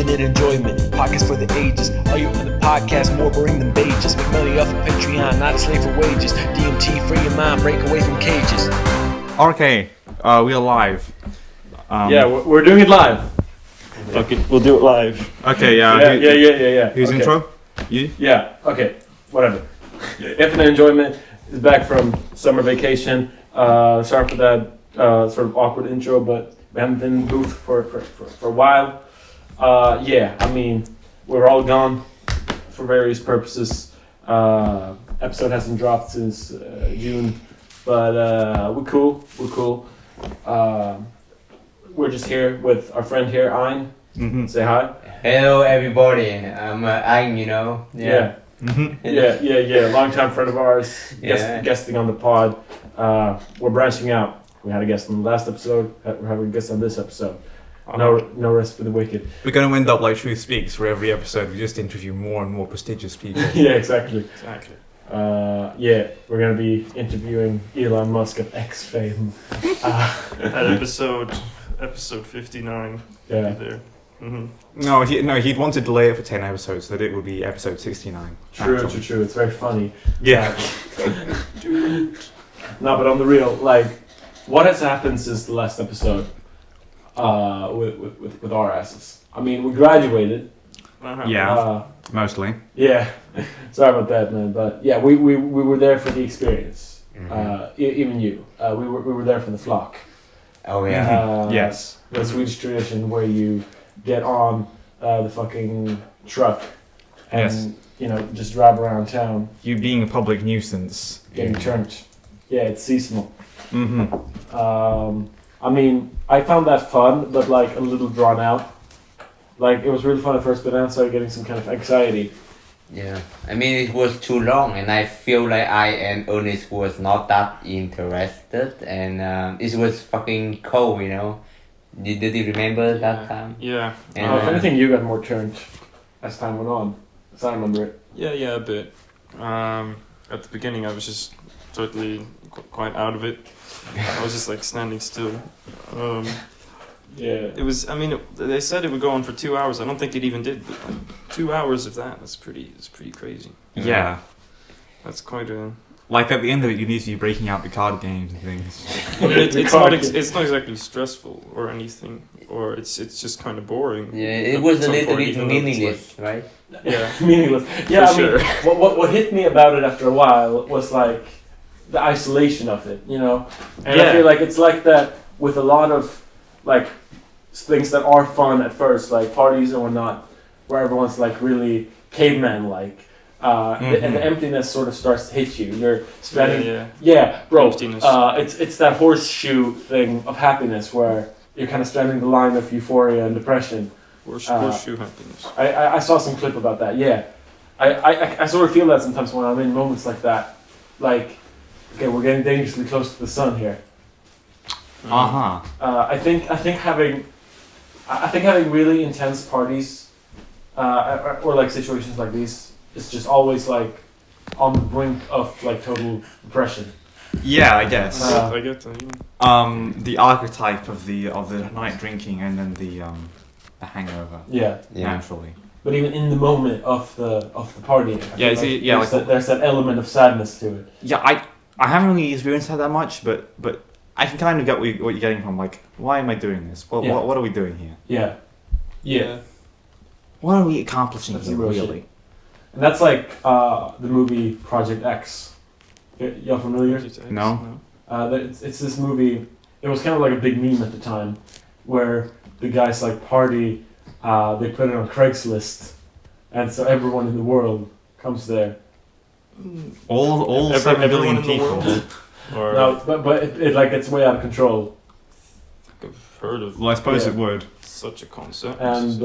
infinite enjoyment. Podcast for the ages. All you other podcasts more boring than pages. Make money off of Patreon, not a slave for wages. DMT, free your mind, break away from cages. Okay, we are live. Yeah, we're doing it live. Fuck it, we'll do it live. Okay, Yeah. Who's okay. intro? You? Yeah, okay, whatever. Infinite Enjoyment is back from summer vacation. Sorry for that sort of awkward intro, but we haven't been in the booth for a while. Yeah, I mean, we're all gone for various purposes. Episode hasn't dropped since June, but we're cool. We're just here with our friend here, Aiya. Mm-hmm. Say hi. Hello everybody, I'm Anh, you know. Yeah. Mm-hmm. Yeah. Long-time friend of ours, guesting on the pod. We're branching out. We had a guest on the last episode. We're having a guest on this episode. No rest for the wicked. We're going to end up like Truth Speaks, for every episode we just interview more and more prestigious people. Yeah, exactly. Yeah, we're gonna be interviewing Elon Musk of X fame. At episode 59. Yeah. There. Mm-hmm. No, he'd want to delay it for 10 episodes, so that it would be episode 69. True. It's very funny. Yeah. No, but on the real, like, what has happened since the last episode? With our asses. I mean, we graduated. Uh-huh. Yeah, mostly. Yeah. Sorry about that, man. But yeah, we were there for the experience. Mm-hmm. Even you. We were there for the flock. Oh yeah. Yes. The Swedish tradition where you get on the fucking truck and just drive around town. You being a public nuisance. Getting turned. Yeah, it's seasonal. Mm-hmm. I mean, I found that fun, but like a little drawn out. Like, it was really fun at first, but then I started getting some kind of anxiety. Yeah. I mean, it was too long, and I feel like I and Ernest was not that interested, and it was fucking cold, you know. Did you remember that time? Yeah. And, If anything, you got more turned as time went on, as I remember it. Yeah, a bit. At the beginning, I was just totally quite out of it. I was just like standing still. Yeah. It was. I mean, they said it would go on for 2 hours. I don't think it even did. But like 2 hours of that. That's pretty crazy. Yeah. That's quite a. Like at the end of it, you need to be breaking out the card games and things. I mean, it's not exactly stressful or anything, or it's just kind of boring. Yeah, it was a Some little point, bit even though it's meaningless, right? Yeah. Meaningless. Yeah, For I mean, sure. what hit me about it after a while was like the isolation of it, you know? And I feel like it's like that with a lot of like things that are fun at first, like parties and whatnot, where everyone's like really caveman-like. And the emptiness sort of starts to hit you. You're spending, bro. Emptiness. It's that horseshoe thing of happiness where you're kind of straddling the line of euphoria and depression. Horseshoe happiness. I saw some clip about that. Yeah, I sort of feel that sometimes when I'm in moments like that. Like, okay, we're getting dangerously close to the sun here. Uh-huh. I think having really intense parties, or like situations like these, is just always like on the brink of like total depression. Yeah, I guess. I get that. Yeah. The archetype of the night drinking and then the hangover. Yeah. Naturally. But even in the moment of the party, there's that element of sadness to it. Yeah, I haven't really experienced that much, but I can kind of get what you're getting from. Like, why am I doing this? What are we doing here? Yeah. What are we accomplishing That's here, some real really? shit. And that's like the movie Project X. Y'all familiar? No. It's this movie. It was kind of like a big meme at the time, where the guys like party. They put it on Craigslist, and so everyone in the world comes there. All 7 billion in the people. world? Or No, but it like gets way out of control. I've heard of Well, I suppose Yeah. it would. such a concept. And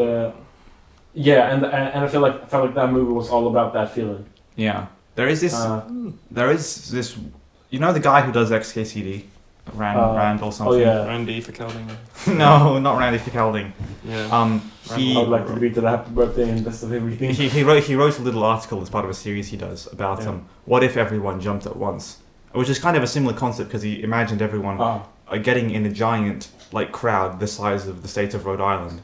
and I felt like that movie was all about that feeling. Yeah. There is this. You know the guy who does XKCD, Rand or something. Oh yeah. Randy for Calding. No, not Randy Ficalding. Yeah. I would like to greet to the happy birthday and best of everything. He wrote a little article as part of a series he does about what if everyone jumped at once, which is kind of a similar concept because he imagined everyone getting in a giant like crowd the size of the state of Rhode Island,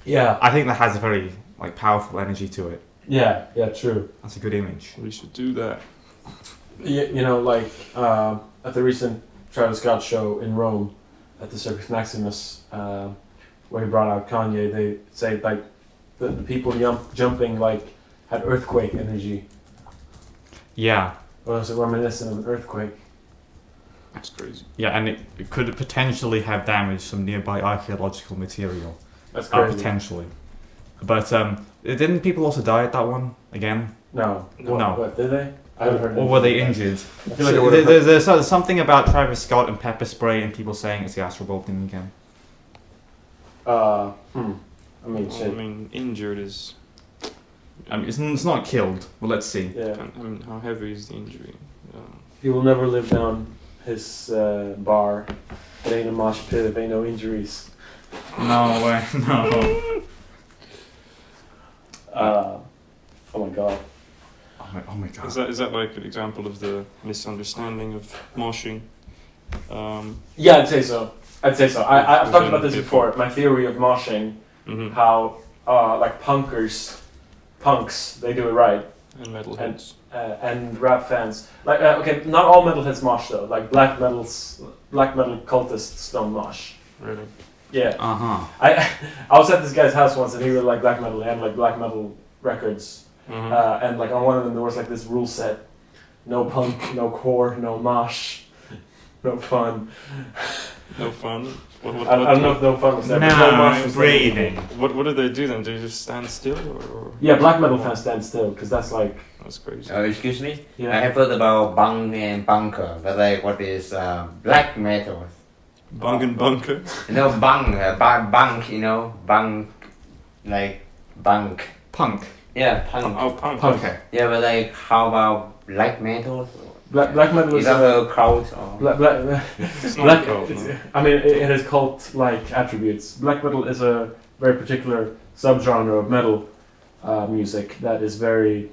Yeah. I think that has a very like powerful energy to it. Yeah. Yeah. True. That's a good image. We should do that. You know, like at the recent Travis Scott show in Rome, at the Circus Maximus, where he brought out Kanye, they say like the people jumping like had earthquake energy. Yeah. Or was it reminiscent of an earthquake? That's crazy. Yeah, and it could potentially have damaged some nearby archaeological material. That's crazy. Potentially. But didn't people also die at that one again? No. No. What did they? I haven't heard. Or were they injured? I feel like it would've There's something about Travis Scott and pepper spray and people saying it's the Astro Vulcan again. I mean, Well, shit. I mean, injured is. I mean, it's not killed, but let's see. Yeah. I mean, how heavy is the injury? He will never live down his bar. It ain't a mosh pit. It ain't no injuries. No way, no. Oh my god. Oh my god. Is that like an example of the misunderstanding of moshing? Yeah, I'd say so. I've talked about this before. My theory of moshing, Mm-hmm. how like punks, they do it right, And metalheads. and rap fans. Like okay, not all metalheads mosh though. Like black metal cultists don't mosh. Really? Yeah. Uh-huh. I was at this guy's house once and he really liked black metal. He had like black metal records. Mm-hmm. And like on one of them there was like this rule set: no punk, no core, no mosh, no fun. No fun. What, I don't know if no fun was there. but no mosh was there. breathing. What do they do then? Do they just stand still or? Yeah, black metal fans stand still because that's like That's crazy. Excuse me? I yeah. have heard about bunk and bunker, but like what is black metal? Bung and bunker. You know, bunk, you know, bunk, like bunk. Punk. Yeah, punk. Oh, punk. Okay. Yeah, but like how about black metal? Black metal Is is that a crowd or? black. It's not Black, cold, it's- no. I mean, it has cult-like attributes. Black metal is a very particular subgenre of metal music that is very.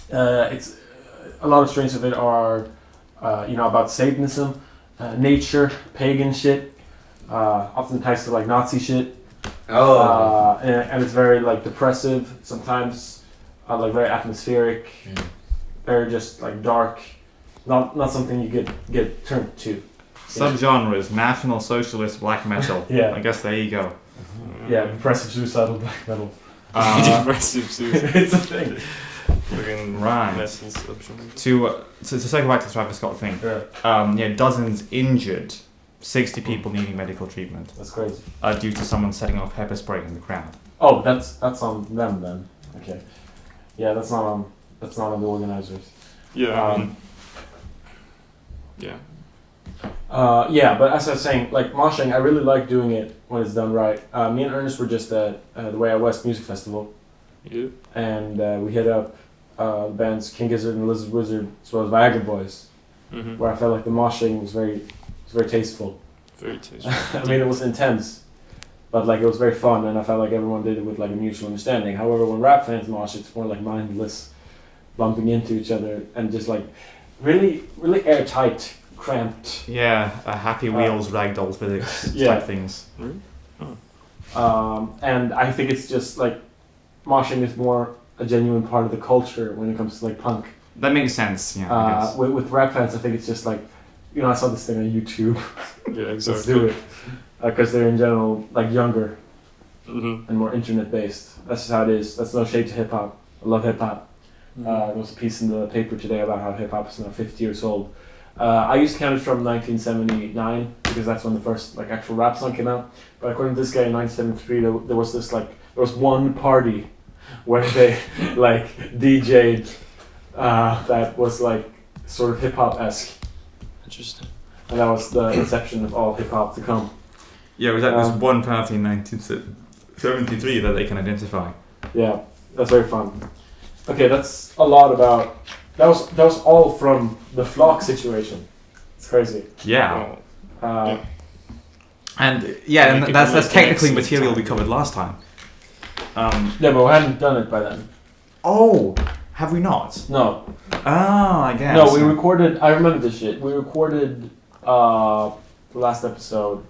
It's a lot of strains of it are, about Satanism, nature, pagan shit, often ties to like Nazi shit, Oh. and it's very like depressive. Sometimes, like very atmospheric, very just like dark. Not something you get turned to. Subgenres: National Socialist Black Metal. Yeah. I guess there you go. Yeah, depressive, suicidal black metal. Depressive suicide. It's a thing. Fucking Right. metal subgenre. To circle back to the Travis Scott thing. Yeah, Dozens injured, 60 people needing medical treatment that's crazy. due to someone setting off pepper spray in the crowd. Oh, that's on them then. Okay. Yeah, that's not on the organizers. Yeah. I mean, yeah. Yeah, but as I was saying, like moshing, I really like doing it when it's done right. Me and Ernest were just at the Way Out West Music Festival, Yeah. and we hit up bands King Gizzard and Lizard Wizard, as well as Viagra Boys, Mm-hmm. where I felt like the moshing was very tasteful. Very tasty. I mean, it was intense, but like it was very fun, and I felt like everyone did it with like a mutual understanding. However, when rap fans mosh, it's more like mindless, bumping into each other, and just like really, really airtight, cramped. Yeah, Happy Wheels, ragdoll physics Yeah. type things. Really? And I think it's just like moshing is more a genuine part of the culture when it comes to like punk. That makes sense. Yeah. I guess. With rap fans, I think it's just like, I saw this thing on YouTube. Yeah, Let's exactly. do it, because they're in general like younger Mm-hmm. and more internet based. That's just how it is. That's no shade to hip hop. I love hip hop. There was a piece in the paper today about how hip hop is now 50 years old. I used to count it from 1979 because that's when the first like actual rap song came out. But according to this guy in 1973, there was one party where they like DJ'd that was like sort of hip hop esque, Interesting. and that was the inception of all hip hop to come. Yeah, was that this Um, one party in 1973 that they can identify? Yeah, that's very fun. Okay, that's a lot about. That was all from the flock situation. It's crazy. Yeah. Well, And Yeah, and you that's can make technically an material we excellent covered last time. Yeah, but we hadn't done it by then. Oh, have we not? No, Oh, I guess. no, we recorded. I remember this shit. We recorded the last episode.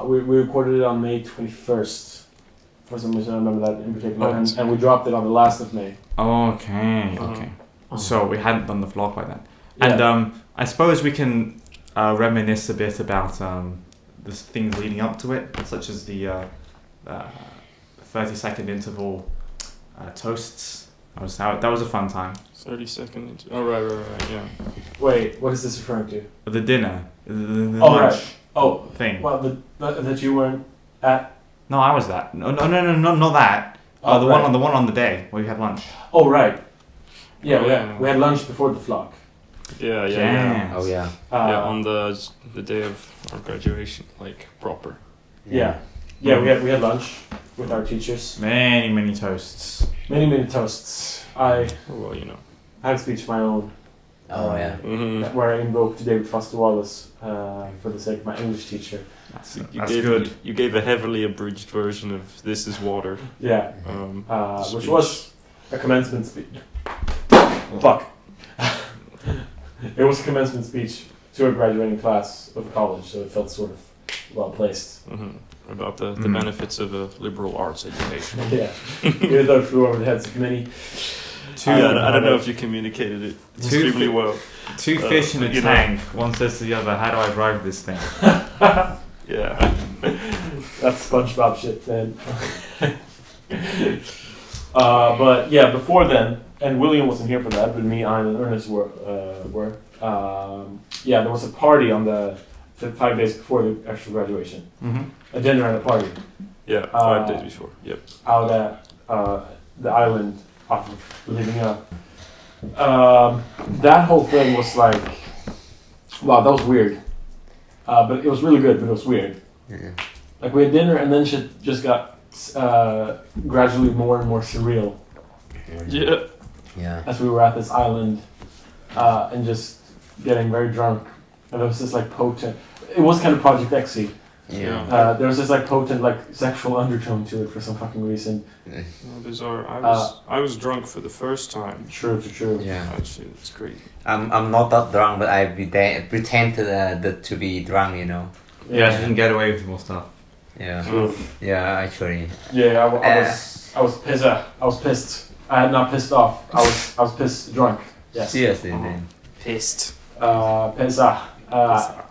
We recorded it on May 21st. For some reason, I remember that in particular. Oh. And we dropped it on the last of May. Okay. Oh. So we hadn't done the vlog by then. Yeah. And I suppose we can reminisce a bit about the things leading up to it, such as the 30-second interval toasts. That was a fun time. 30 seconds. Oh, right, yeah. Wait, what is this referring to? The dinner, the Oh, lunch right. Oh, thing. well, that you weren't at. No, I was that. No, not that. Oh, the right. one on the day where we had lunch. Oh, right. Yeah, Oh, yeah. we had lunch before the vlog. Yeah. Yes. Oh yeah. Yeah, on the day of our graduation, like proper. Yeah. Yeah, we had lunch with our teachers. Many toasts. Many toasts. I Well, you know. had a speech of my own. Oh yeah. Mm-hmm. Where I invoked David Foster Wallace for the sake of my English teacher. That's gave, good. You gave a heavily abridged version of "This Is Water," Yeah. Which speech. was a commencement speech. Fuck. It was a commencement speech to a graduating class of college, so it felt sort of well placed. About the Mhm. benefits of a liberal arts education. Yeah. Even though it flew over the heads of many. I don't know if you communicated it extremely well. Two fish in a you know. tank. One says to the other, "How do I drive this thing?" Yeah. That's SpongeBob shit, man. But yeah, before then, and William wasn't here for that, but me, Aiya, and Ernest were. Yeah, there was a party on the 5 days before the actual graduation. Mm-hmm. A dinner and a party Yeah, 5 days before. Yep. out at the island off of Living Up. That whole thing was like, wow, that was weird. But it was really good, but it was weird. Yeah. Like we had dinner and then shit just got gradually more and more surreal Yeah. Yeah. as we were at this island and just getting very drunk. And there was this like potent, it was kind of Project X-y. Yeah. There was this like potent like sexual undertone to it for some fucking reason. Well, bizarre. I was drunk for the first time. True. Yeah. Actually, it's great. I'm not that drunk, but I pretend to be drunk, you know. Yeah, she didn't get away with more stuff. Yeah. True. Yeah, actually. Yeah, I was pissed. I was pissed. I had not pissed off. I was pissed drunk. Yes. Seriously, man. Pissed. Pissed.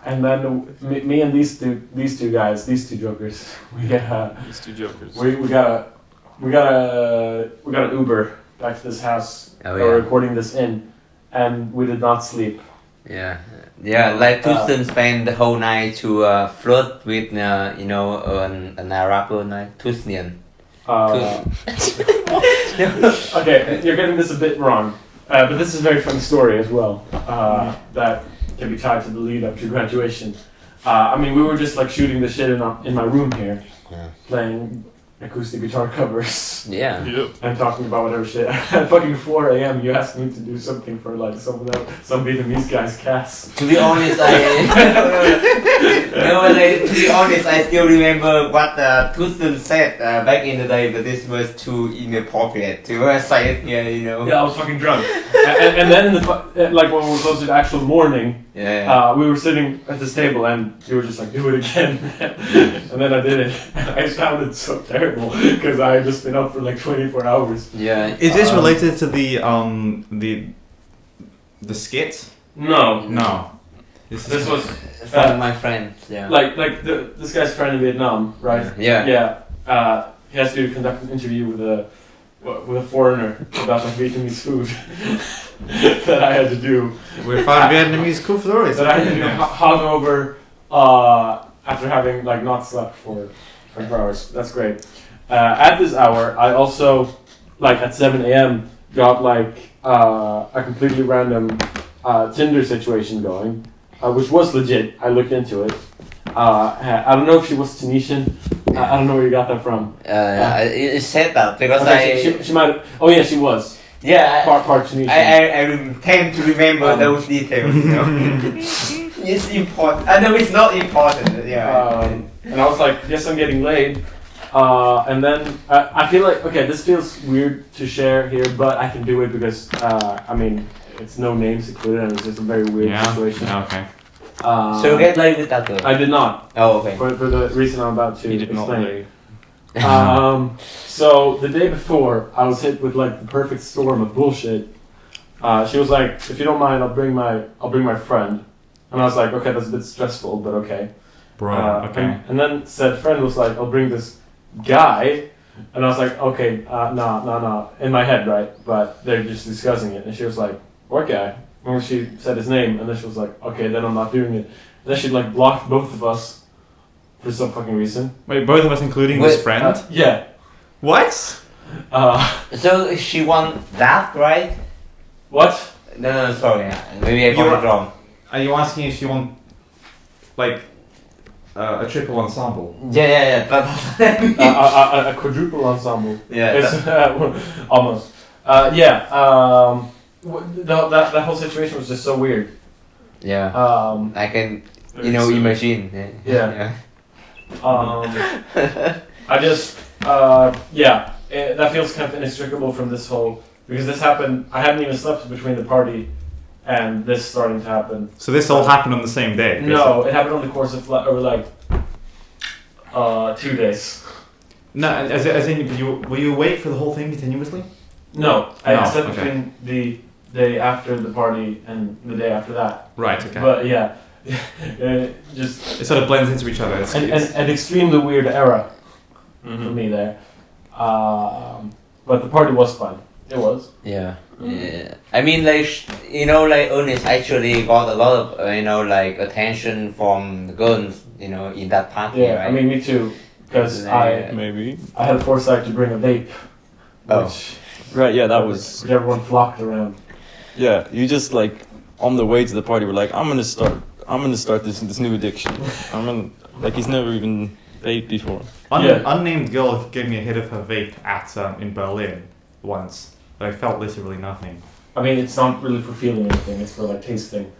And then me and these two guys, these two jokers, we get These two jokers. we got an Uber back to this house. Oh, We're yeah. recording this in, and we did not sleep. Yeah. Yeah, like Torsten spent the whole night to flirt with, an Arab night, Tusnian. Okay, you're getting this a bit wrong, but this is a very funny story as well. That can be tied to the lead up to graduation. I mean, we were just like shooting the shit in my room here, Yeah. playing acoustic guitar covers Yeah. Yep. and talking about whatever shit. At fucking 4 a.m. you asked me to do something for like some Vietnamese guy's cats. To be honest, to be honest, I still remember what Torsten said back in the day, but this was too inappropriate to say it here, you know. Yeah, I was fucking drunk. And then like when we were close to the actual morning, we were sitting at this table and you were just like, do it again. And then I did it. I sounded so terrible because I had just been up for like 24 hours. Yeah. Is this related to the skit? No. No. This was One of my friends, yeah. like this guy's friend in Vietnam, right? Yeah. Yeah. He has to conduct an interview with a foreigner about like Vietnamese food that I had to do. We found Vietnamese cool stories. That I had to do hungover after having like not slept for 24 hours. That's great. At this hour, I also like at 7 a.m. got like a completely random Tinder situation going, which was legit. I looked into it. I don't know if she was Tunisian. I don't know where you got that from. It said that because Okay, she might. Oh yeah, she was. Yeah. Part Tunisian. I tend to remember those details. You know? It's important. I know it's not important. Yeah. And I was like, yes, I'm getting laid. And then I feel like, okay, this feels weird to share here, but I can do it because, I mean, it's no names included and it's just a very weird situation. Yeah, okay. So you get laid with that girl? I did not. Oh, okay. For the reason I'm about to He did not explain. lay. So the day before, I was hit with like the perfect storm of bullshit. She was like, "If you don't mind, I'll bring my friend." And I was like, "Okay, that's a bit stressful, but okay." Bro, okay. And then said friend was like, "I'll bring this guy." And I was like, "Okay, no," in my head, right? But they're just discussing it. And she was like, "What guy?" And she said his name, and then she was like, "Okay, then I'm not doing it." And then she like blocked both of us for some fucking reason. Wait, both of us, including this friend? Yeah. What? So she won that, right? What? No, sorry. Maybe I got it wrong. Are you asking if she won, like, a triple ensemble? Yeah. A quadruple ensemble. Yeah. It's, almost. Yeah. That whole situation was just so weird. Yeah. I can, imagine. Yeah. I just, that feels kind of inextricable from this whole, because this happened, I hadn't even slept between the party and this starting to happen. So this all happened on the same day? Basically. No, it happened over the course of over 2 days. No, as in, were you awake for the whole thing continuously? No, I slept okay. between the day after the party and the day after that. Right, okay. But yeah, just... It sort of blends into each other. It's an extremely weird era for me there. But the party was fun. It was. Yeah. Yeah. I mean, Ernest actually got a lot of, attention from the girls, in that party, Yeah, right? I mean, me too. Because I had the foresight to bring a vape. Which, right, yeah, that was... Which everyone flocked around. Yeah, you just on the way to the party were like, I'm gonna start this new addiction. He's never even vaped before. Unnamed girl gave me a hit of her vape in Berlin once, but I felt literally nothing. I mean, it's not really for feeling anything, it's for tasting.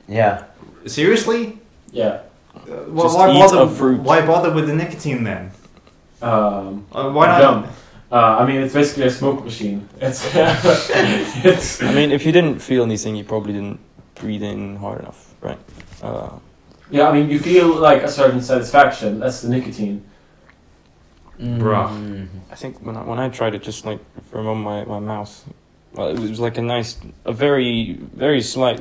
Yeah. Seriously? Yeah. Why bother with the nicotine then? Why not? Dumb. I mean, it's basically a smoke machine. It's. I mean, if you didn't feel anything, you probably didn't breathe in hard enough, right? Yeah, I mean, you feel a certain satisfaction. That's the nicotine. Bruh. I think when I tried it, just from on my mouth, it was a very very slight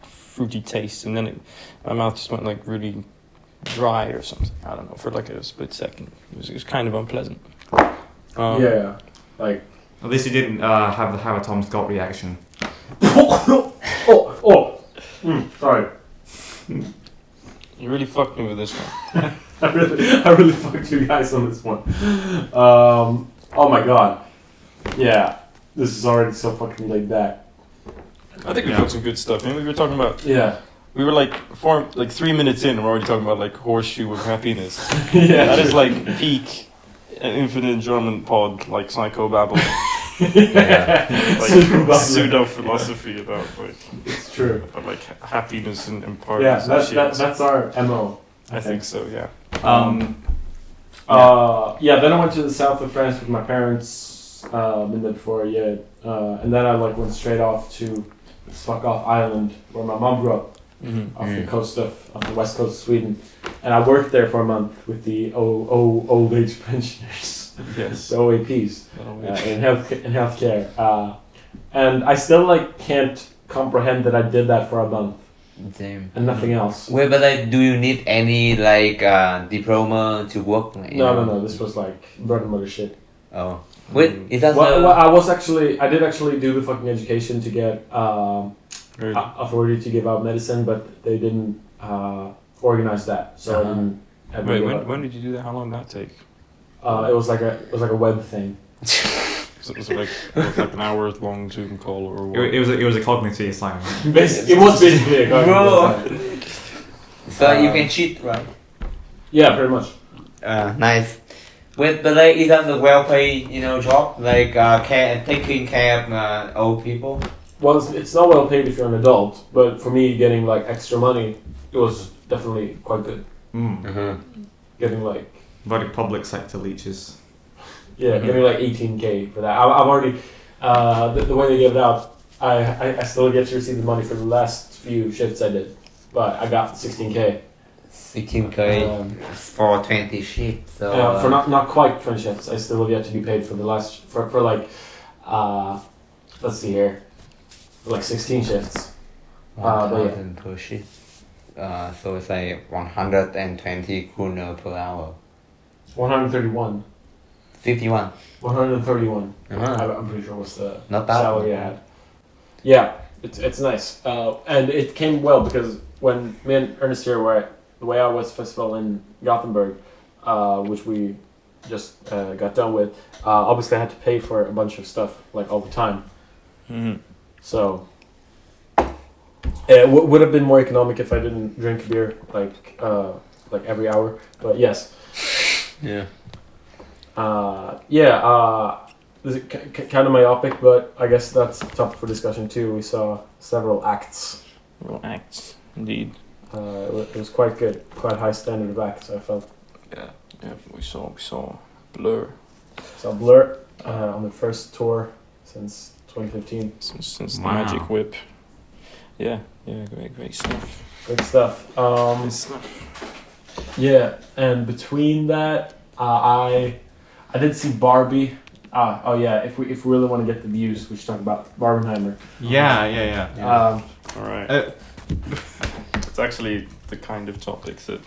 fruity taste, and then my mouth just went really dry or something. I don't know, for a split second. It was kind of unpleasant. Yeah, At least you didn't have a Tom Scott reaction. Sorry. You really fucked me with this one. I really fucked you guys on this one. Oh my god. Yeah, this is already so fucking laid back. I think we got some good stuff. We were talking about. Yeah. We were 3 minutes in, and we're already talking about Horseshoe of happiness. Yeah. That is peak infinite enjoyment pod, psychobabble. Pseudo philosophy about It's true. About happiness and parties. Yeah, that's our MO. I think so. Yeah. Then I went to the south of France with my parents. Been there before, yeah. And then I went straight off to this fuck off island where my mom grew up. Off the coast of the west coast of Sweden, and I worked there for a month with the old age pensioners, yes, the OAPs, in healthcare, and I still can't comprehend that I did that for a month. Same. And nothing else. Wait, but do you need any diploma to work? No. This was bread and butter shit. Oh, wait, is that? I did actually do the fucking education to get authority to give out medicine, but they didn't organize that, so I didn't. Wait, when did you do that? How long did that take? It was like a web thing. So it was an hour-long Zoom call, or what? It was a cognitive assignment. It was basically a cognitive assignment. So you can cheat, right? Yeah, pretty much. Nice. But is that a well-paid job? Taking care of old people. Well, it's not well paid if you're an adult, but for me, getting extra money, it was definitely quite good. Getting Very public sector leeches. Yeah, getting 18K for that. I've already the way they give it out. I still get to receive the money for the last few shifts I did, but I got 16K. 16K for 20 shifts. So for not quite 20 shifts. I still have yet to be paid for the last for like let's see here, like 16 shifts. But 1,000 per shift. So it's like 120 kroner per hour. 131. 51. 131. Uh-huh. I'm pretty sure was the Not bad. salary I had. Yeah, it's nice. And it came well because when me and Ernest here were at the Way Out West Festival in Gothenburg, which we just got done with, obviously I had to pay for a bunch of stuff like all the time. Mm-hmm. So it would have been more economic if I didn't drink beer like every hour. But yes. Yeah. This is kind of myopic, but I guess that's a topic for discussion too. We saw several acts. Well, acts, indeed. It was quite good, quite high standard of acts. I felt. Yeah. We saw Blur. Saw Blur on the first tour since 2015. Since the Wow. Magic Whip. Yeah, great stuff. Good stuff. Great stuff. Yeah, and between that, I did see Barbie. If we really want to get the views, we should talk about Barbenheimer. Yeah. All right. It's actually the kind of topics that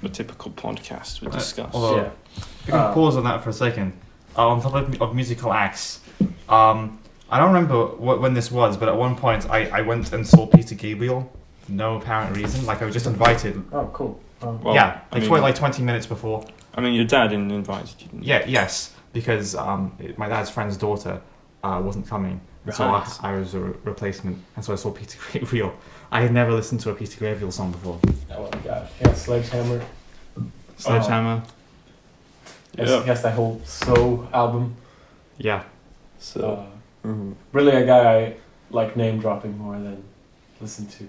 a typical podcast would discuss. Although, Yeah. if we can pause on that for a second. On top of musical acts, I don't remember when this was, but at one point I went and saw Peter Gabriel for no apparent reason. Like I was just invited. Oh, cool. Well, Yeah, I mean, like 20 minutes before. I mean, your dad invited you. Didn't he? Yeah, yes, because my dad's friend's daughter wasn't coming, so Right. I was a replacement, and so I saw Peter Gabriel. I had never listened to a Peter Gabriel song before. Oh my god. Yeah, Sledgehammer. Sledgehammer. He Yeah. has that whole Slow album. Yeah. So. Really a guy I like name dropping more than listen to.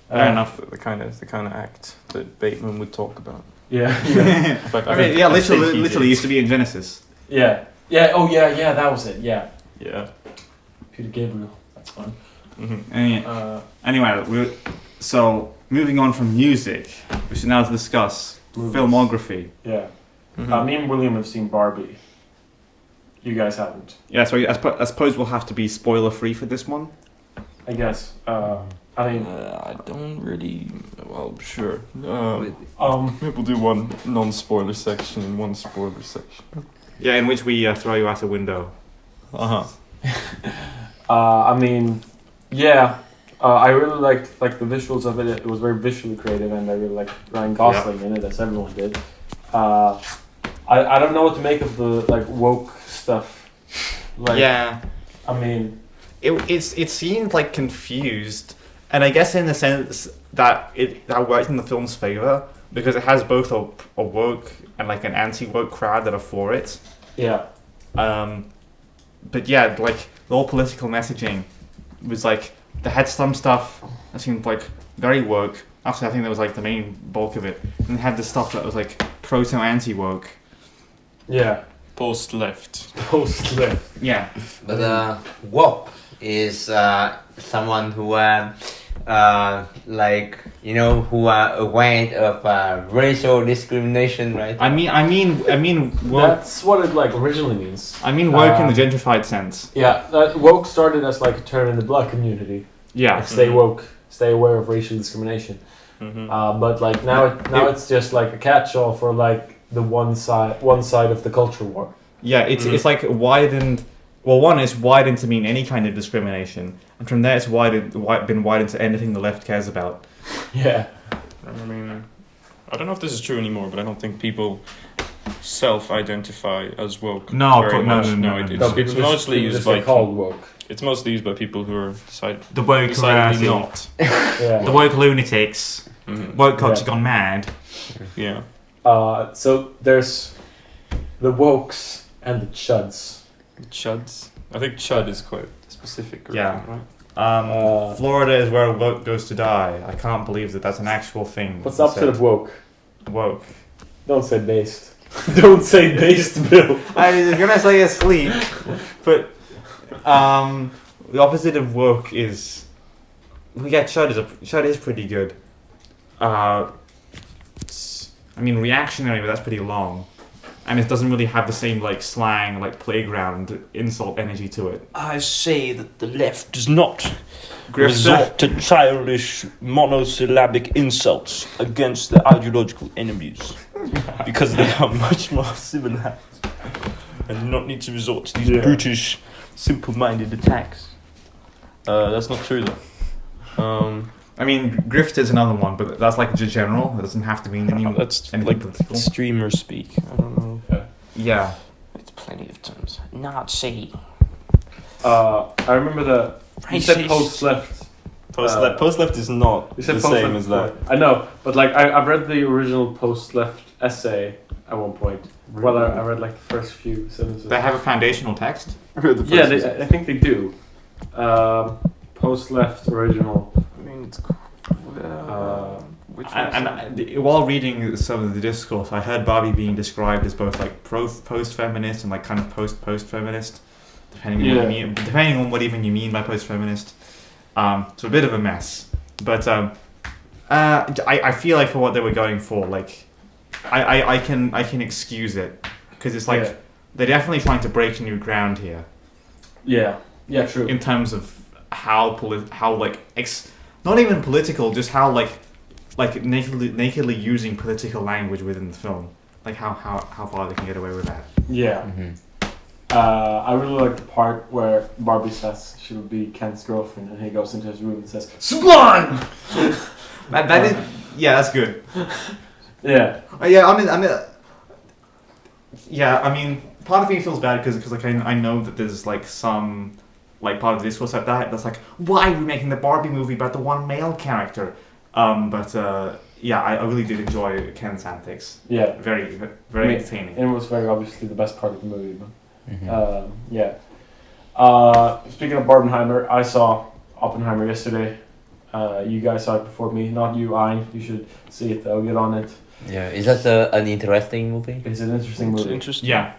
Fair enough. The kind of act that Bateman would talk about. Yeah. In fact, I mean, think he literally did. used to be in Genesis. Yeah. Yeah. Oh yeah. That was it. Yeah. Yeah. Peter Gabriel. That's fun. Mm-hmm. Anyway, so moving on from music, we should now discuss Movies. filmography. Yeah. Mhm. Me and William have seen Barbie. You guys haven't. Yeah, so I suppose we'll have to be spoiler free for this one. I guess. I mean. I don't really. Well, sure. We'll do one non-spoiler section and one spoiler section. Yeah, in which we throw you out a window. I mean, yeah. I really liked the visuals of it. It was very visually creative, and I really liked Ryan Gosling in it, as everyone did. I don't know what to make of the woke stuff. Yeah, I mean, it seemed like confused, and I guess in the sense that that worked in the film's favor because it has both a woke and like an anti-woke crowd that are for it. yeah. But yeah, like the whole political messaging was like they had some stuff that seemed like very woke. Actually, I think that was like the main bulk of it, and they had the stuff that was like proto anti-woke. Yeah. Post left. Post left. Yeah. But woke is someone who who are aware of racial discrimination, right? I mean woke. That's what it originally means. I mean woke in the gentrified sense. Yeah, that woke started as a term in the black community. Yeah. Like, stay woke, stay aware of racial discrimination. Mm-hmm. But now it's just a catch-all for the one side of the culture war. Yeah, it's like widened. Well, one is widened to mean any kind of discrimination, and from there it's been widened to anything the left cares about. Yeah. I mean, I don't know if this is true anymore, but I don't think people self-identify as woke. No, very no, much. no. It's mostly used by called woke. It's mostly used by people who are The woke decidedly community. not. Yeah. The woke lunatics. Mhm. Woke culture Yeah. gone mad. Yeah. So there's the wokes and the chuds. Chuds. I think chud is quite specific. Yeah. Right? Florida is where woke goes to die. I can't believe that's an actual thing. What's the opposite of woke? woke? Don't say based. Don't say based, Bill. I was gonna say asleep, but the opposite of woke is. Yeah, Chud is pretty good. reactionary, but that's pretty long. And it doesn't really have the same like slang, like playground insult energy to it. I say that the left does not Grifter. resort to childish monosyllabic insults against their ideological enemies because they are much more civilized and do not need to resort to these brutish, simple-minded attacks. That's not true though. Grift is another one, but that's like just general. It doesn't have to mean anything. That's anything like political. streamer speak. I don't know. Yeah. It's plenty of terms. Nazi. I remember you said post left. Post left is not the same as that. I know, but like I've read the original post left essay at one point. Really? Well, I read like the first few sentences. They have a foundational text. Yeah, I think they do. Post left original. I mean, it's which and while reading some of the discourse, I heard Barbie being described as both like post-feminist and like kind of post-feminist, depending on what even you mean by post-feminist. So a bit of a mess, but I feel like for what they were going for, like I can excuse it because it's like they're definitely trying to break new ground here. Yeah, true. In terms of how not even political, just how like nakedly using political language within the film, like how far they can get away with that. Yeah. Mm-hmm. I really like the part where Barbie says she would be Ken's girlfriend, and he goes into his room and says, "Sublime." that is, yeah, that's good. Yeah. Part of me feels bad because like I know that there's like some like part of the discourse like that that's like, why are we making the Barbie movie about the one male character? I really did enjoy Ken's antics. Yeah. Very, very entertaining. And it was very obviously the best part of the movie. But, Mm-hmm. Speaking of Barbenheimer, I saw Oppenheimer yesterday. You guys saw it before me. Not you, Ein. You should see it though. Get on it. Yeah, is that an interesting movie? It's an interesting movie. Interesting. Yeah.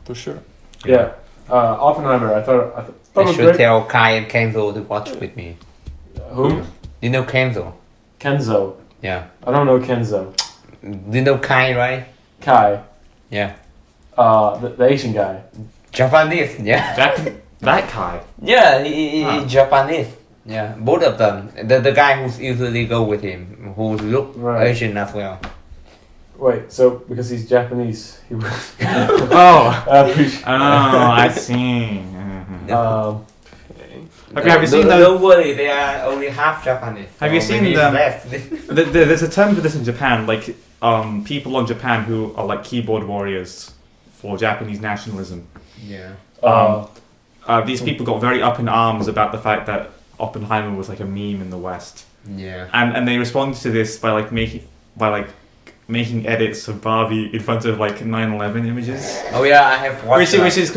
For sure. Yeah. Oppenheimer, I thought it I was should great. tell Kai and Kenzo to watch with me. Who? You know Kenzo? Kenzo. Yeah. I don't know Kenzo. You know Kai, right? Kai. Yeah. The Asian guy. Japanese, yeah. That Kai. Yeah, he Japanese. Yeah, both of them. The guy who's usually go with him, who look Asian as well. Wait, so because he's Japanese, he was. I see. Have you seen that? Don't worry, they are only half Japanese. Have you seen them? There's a term for this in Japan, like people in Japan who are like keyboard warriors for Japanese nationalism. Yeah. These people got very up in arms about the fact that Oppenheimer was like a meme in the West. Yeah. And they responded to this by making edits of Barbie in front of like 9/11 images. Oh yeah, I have watched that. Which is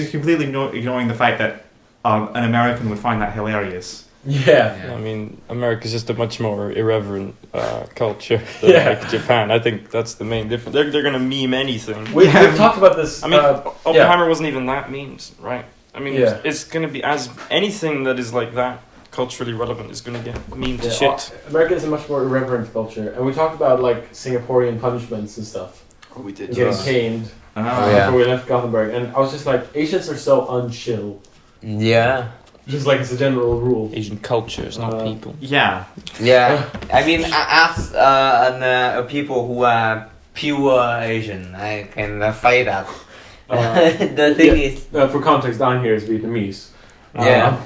completely ignoring the fact that an American would find that hilarious. Yeah. I mean, America's just a much more irreverent culture than like Japan. I think that's the main difference. They're gonna meme anything. We've talked about this. I mean, Oppenheimer wasn't even that memes, right? I mean, it's gonna be as anything that is like that culturally relevant is gonna get memed to shit. America is a much more irreverent culture, and we talked about like Singaporean punishments and stuff. Oh, we did. Getting caned before we left Gothenburg, and I was just like, Asians are so unchill. Yeah. Just like it's a general rule. Asian culture is not people. Yeah. Yeah. I mean, as people who are pure Asian, I can say that. The thing is, for context, down here is Vietnamese. I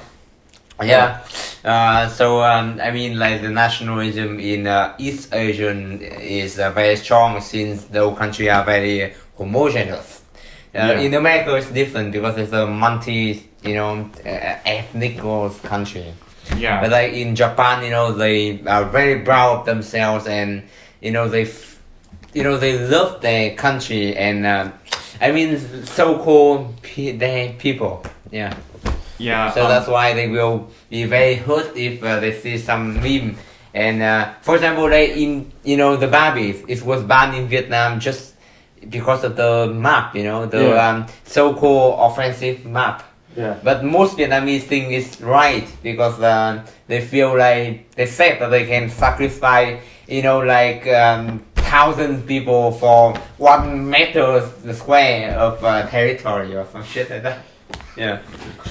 mean, like the nationalism in East Asian is very strong since the country are very homogeneous. In America, it's different because it's a ethnic country. Yeah. But like in Japan, they are very proud of themselves, and they love their country, and I mean, so-called people. Yeah. Yeah. So that's why they will be very hurt if they see some meme. And for example, like in the Barbie, it was banned in Vietnam just because of the map, the so-called offensive map. Yeah. But most Vietnamese think is right because they feel like they said that they can sacrifice, like 1,000 people for 1 meter square of territory or some shit like that. Yeah.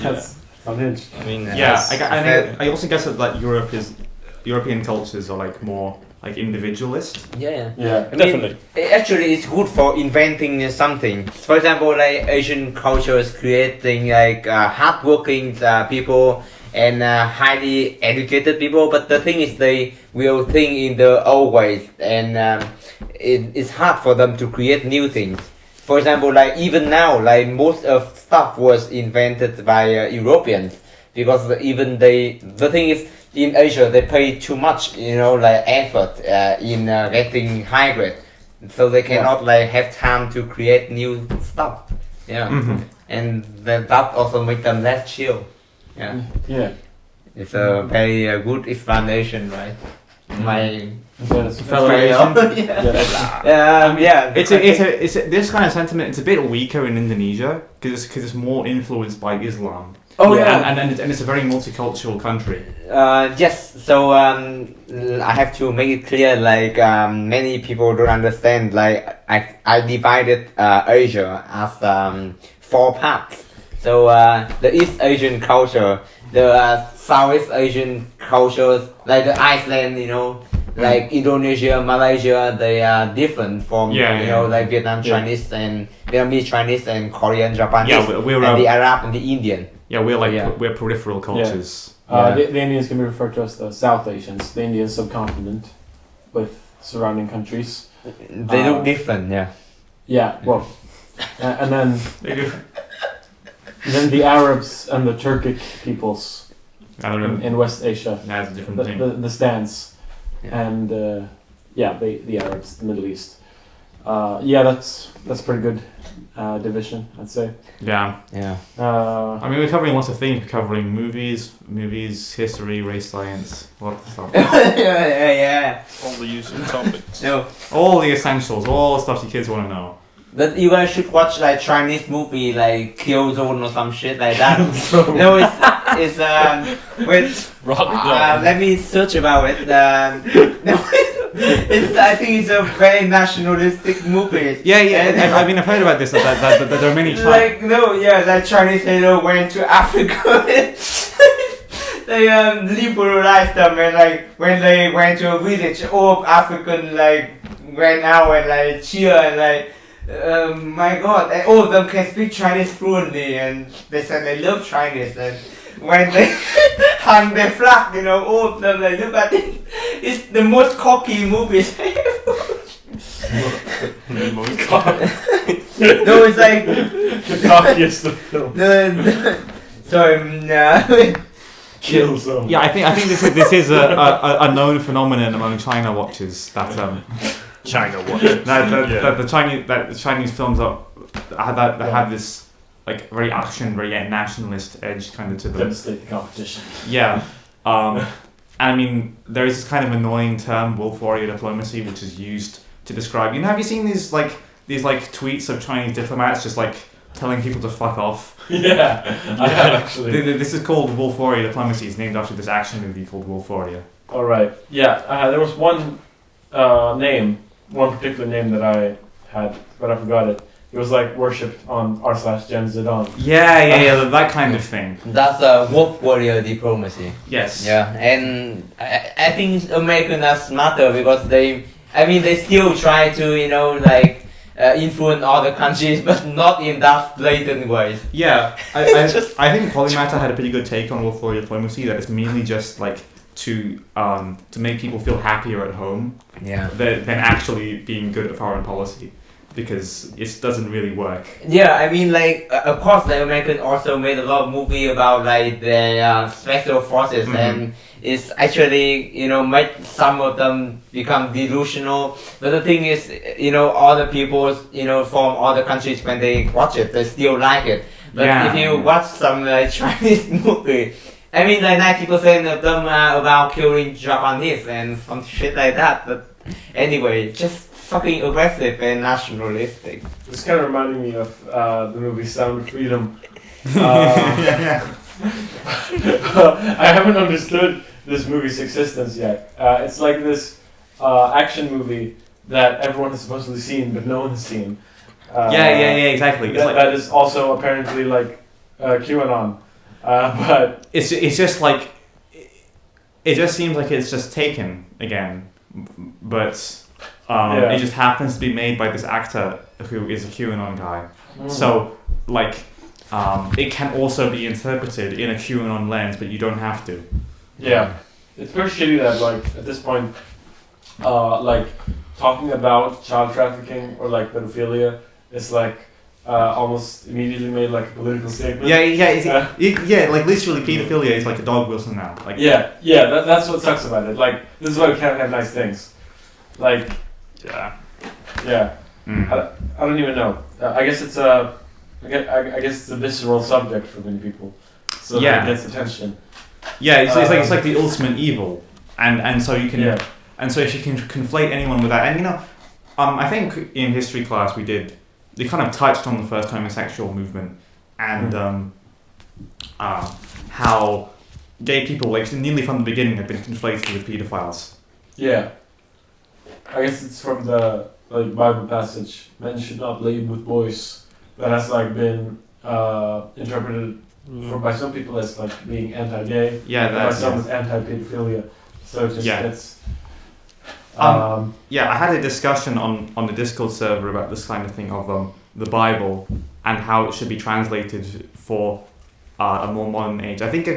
That's unhinged. I mean, Yeah, I also guess that like European cultures are like more like individualist. Yeah. Yeah. I mean, Definitely. actually, it's good for inventing something. For example, like Asian cultures creating like hardworking people and highly educated people. But the thing is, they will think in the old ways, and it's hard for them to create new things. For example, like even now, like most of stuff was invented by Europeans because the thing is, in Asia, they pay too much, like effort in getting high grade, so they cannot like have time to create new stuff. Yeah, and that also makes them less chill. Yeah, Yeah. it's a very good explanation, right? My Yes. Federation. Yeah. It's this kind of sentiment. It's a bit weaker in Indonesia because it's more influenced by Islam. Oh yeah. And it's a very multicultural country. Yes, so I have to make it clear, like many people don't understand, like I divided Asia as 4 parts. So the East Asian culture, the Southeast Asian cultures, like the Iceland, like Indonesia, Malaysia, they are different from like Vietnam Chinese and Vietnamese Chinese and Korean Japanese, Yeah, we're and the Arab and the Indian. Yeah, we're peripheral cultures. The Indians can be referred to as the South Asians, the Indian subcontinent, with surrounding countries. They look different, yeah. Yeah, well, and then They do. the Arabs and the Turkic peoples I don't know. in West Asia, That's a different thing. the Stans, Yeah. and the Arabs, the Middle East. That's pretty good division, I'd say. Yeah. Yeah. I mean, we're covering lots of things. We're covering movies, history, race science, lots of stuff. yeah. All the usual topics. No, All the essentials, all the stuff you kids want to know. but you guys should watch like Chinese movie like Killzone or some shit like that. No, it's with let me search about it. No, I think it's a very nationalistic movie. Yeah. I mean, I've heard about this. That there are many. That Chinese hero went to Africa. They liberalized them, and like when they went to a village, all African like went out and like cheer and like. My God, all of them can speak Chinese fluently, and they said they love Chinese. And when they hung their flag, all of them like look at it. It's the most cocky movies ever. No, it's like The cockiest of films. Killzone. Yeah, I think this is a known phenomenon among China watchers that China watch. that the Chinese films have this like very very nationalist edge kind of to them. Devastate the competition. Yeah. I mean, there is this kind of annoying term, wolf warrior diplomacy, which is used to describe. Have you seen these tweets of Chinese diplomats just like telling people to fuck off? Yeah, I have actually. This is called wolf warrior diplomacy. It's named after this action movie called Wolf Warrior. All right. Yeah, there was one particular name that I had, but I forgot it. It was like worshipped on r/Gen Zedong. Yeah, that kind of thing. That's wolf warrior diplomacy. Yes. Yeah, and I think Americans are smarter because they still try to influence other countries, but not in that blatant way. Yeah, I think Polymatter had a pretty good take on wolf warrior diplomacy. That it's mainly just like to make people feel happier at home. Yeah. Than actually being good at foreign policy, because it doesn't really work. Yeah, of course, the Americans also made a lot of movie about like the special forces, and it's actually made some of them become delusional. But the thing is, other people from other countries, when they watch it, they still like it. But if you watch some Chinese movie, like 90% of them are about killing Japanese and some shit like that. But anyway, just fucking aggressive and nationalistic. It's kind of reminding me of the movie Sound of Freedom, I haven't understood this movie's existence yet. It's like this action movie that everyone has supposedly seen, but no one has seen. Exactly. It's That is also apparently like QAnon. But it's just like it just seems like it's just taken again, but it just happens to be made by this actor who is a QAnon guy. So like it can also be interpreted in a QAnon lens, but you don't have to. Yeah, it's pretty shitty that like at this point, like talking about child trafficking or like pedophilia is like almost immediately made like a political statement. Like literally pedophilia is like a dog whistle now. Like that's what sucks about it. Like this is why we can't have nice things. Like I don't even know. I guess it's I guess it's a visceral subject for many people, so that it gets attention. Yeah, it's like the ultimate evil, and so you can and so if you can conflate anyone with that, and you know, I think in history class they kind of touched on the first homosexual movement and how gay people, like nearly from the beginning, have been conflated with pedophiles. Yeah, I guess it's from the Bible passage, "Men should not lay with boys," that has like been interpreted by some people as like being anti-gay. Yeah, by some as anti-pedophilia. So it just gets. I had a discussion on the Discord server about this kind of thing of the Bible and how it should be translated for a more modern age. I think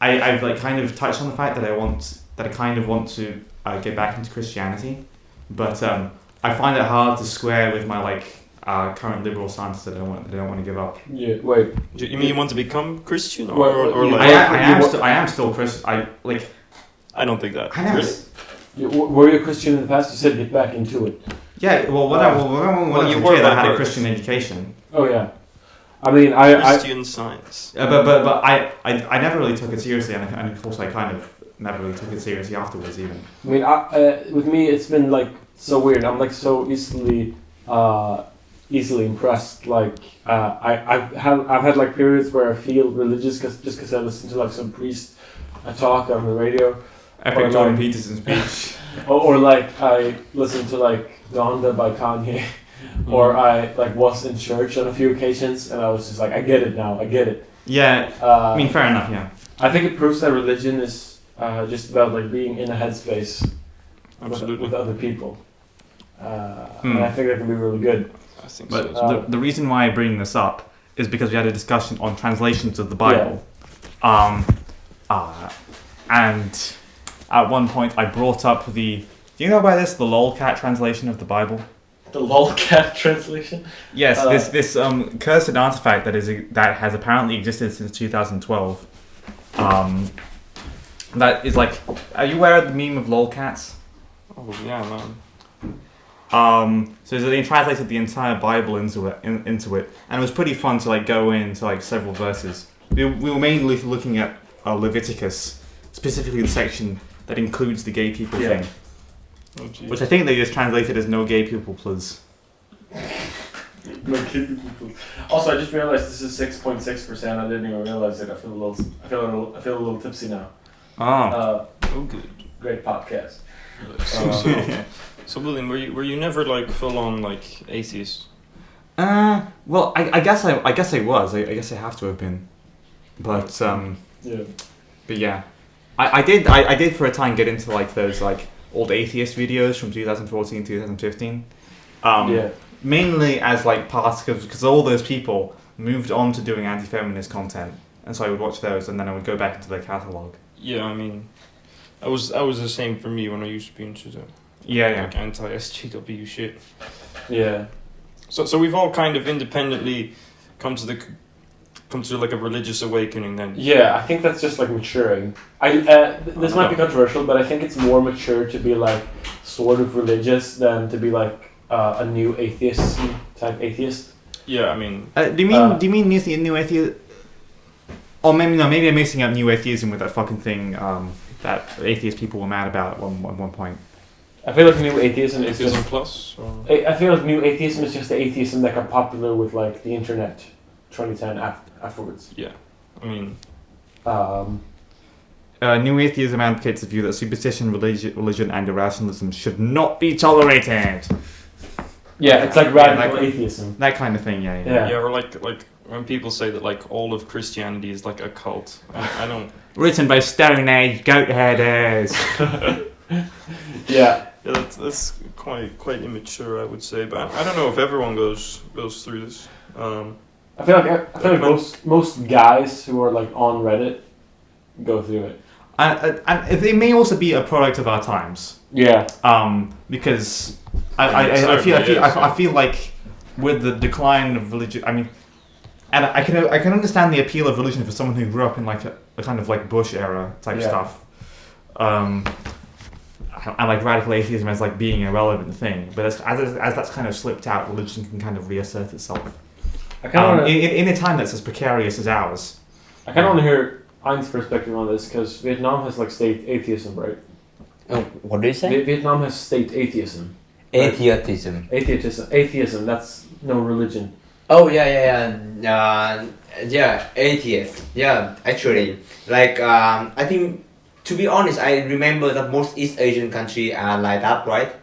I've like kind of touched on the fact that I kind of want to get back into Christianity, but I find it hard to square with my like current liberal stance that I don't want to give up. Yeah. Wait. You mean you want to become Christian or like? I am still Christian. I don't think that. I never. Were you a Christian in the past? You said get back into it. Yeah, well, when I was a kid, I had a Christian education. Oh yeah, I mean, Christian Science. But I never really took it seriously, and of course I kind of never really took it seriously afterwards even. I mean, with me, it's been like so weird. I'm like so easily impressed. Like I've had like periods where I feel religious just because I listen to like some priest talk on the radio. Epic Jordan Peterson speech. or like I listened to like Donda by Kanye, or I like was in church on a few occasions, and I was just like, I get it now, I get it. Yeah, I mean, fair enough. Yeah. I think it proves that religion is just about like being in a headspace with other people, and I think that can be really good. I think but so. The reason why I bring this up is because we had a discussion on translations of the Bible, and at one point I brought up do you know about this, the lolcat translation of the Bible? The lolcat translation? Yes, this cursed artifact that has apparently existed since 2012. That is like, are you aware of the meme of lolcats? Oh yeah, man. So they translated the entire Bible into it, and it was pretty fun to like go into like several verses. We were mainly looking at Leviticus, specifically the section that includes the gay people thing, which I think they just translated as "no gay people, please." No gay people, please. Also, I just realized this is 6.6%. I didn't even realize it. I feel a little tipsy now. Oh, good. Great podcast. So William, were you never like full on like atheist? Well, I guess I was. I guess I have to have been, but But yeah, I did for a time get into like those like old atheist videos from 2014, 2015. Mainly as like part of, because all those people moved on to doing anti-feminist content, and so I would watch those, and then I would go back into their catalog. Yeah, I mean, I was the same for me when I used to be into the like anti-SJW shit. Yeah. So we've all kind of independently come to like a religious awakening then. Yeah, I think that's just like maturing. This might be controversial, but I think it's more mature to be like sort of religious than to be like a new atheist type atheist. Yeah, I mean. Do you mean new atheist? Or maybe I'm mixing up new atheism with that fucking thing that atheist people were mad about at one point. I feel like new atheism is Atheism plus. Or? I feel like new atheism is just the atheism that got popular with like the internet 2010 afterwards. Yeah, I mean, New atheism advocates the view that superstition, religion, and irrationalism should not be tolerated. Yeah, it's like radical atheism. That kind of thing, Yeah. or like when people say that like all of Christianity is like a cult, I don't. Written by Stone Age goat headers. Yeah. Yeah, that's quite immature, I would say. But I don't know if everyone goes through this. I feel like most guys who are like on Reddit go through it. And they may also be a product of our times. Yeah. Because I feel like with the decline of religion, I mean, and I can understand the appeal of religion for someone who grew up in like a kind of like Bush era type stuff. And like radical atheism as like being a relevant thing, but as that's kind of slipped out, religion can kind of reassert itself. In a time that's as precarious as ours. I kind of want to hear Ein's perspective on this because Vietnam has like state atheism, right? What do you say? Vietnam has state atheism. Atheism. Atheism. That's no religion. Oh yeah, atheist. Yeah, actually, like I think, to be honest, I remember that most East Asian countries are like that, right?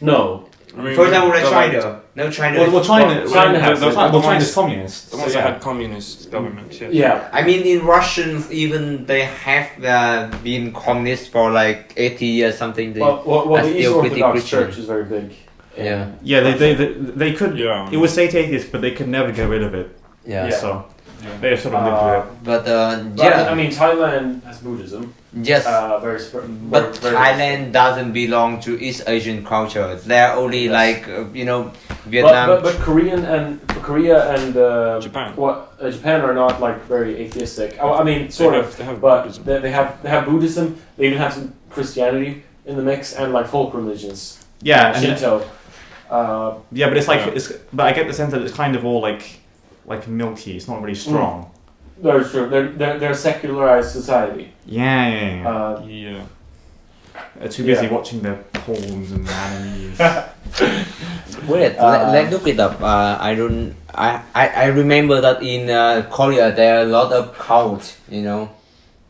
No. I mean, for example, like China. No, China. Well, China's communist. The ones that had communist governments. Yeah. I mean, in Russians, even they have been communist for like 80 years, something. Well, the East Orthodox Church is very big. Yeah. Yeah, they could. Yeah. It was state atheist, but they could never get rid of it. Yeah. So they sort of lived with it. But I mean, Thailand has Buddhism. Yes. But very Thailand doesn't belong to East Asian culture. They're only like Vietnam. But Korea and Japan. Japan are not like very atheistic. I mean, sort of. They have but Buddhism. they have Buddhism. They even have some Christianity in the mix and like folk religions. Yeah, and Shinzo. yeah, but it's like but I get the sense that it's kind of all like milky. It's not really strong. That's true. They're a secularized society. Yeah. Yeah. They're too busy watching the porns and the animes. Wait, let's look it up. I remember that in Korea there are a lot of cults,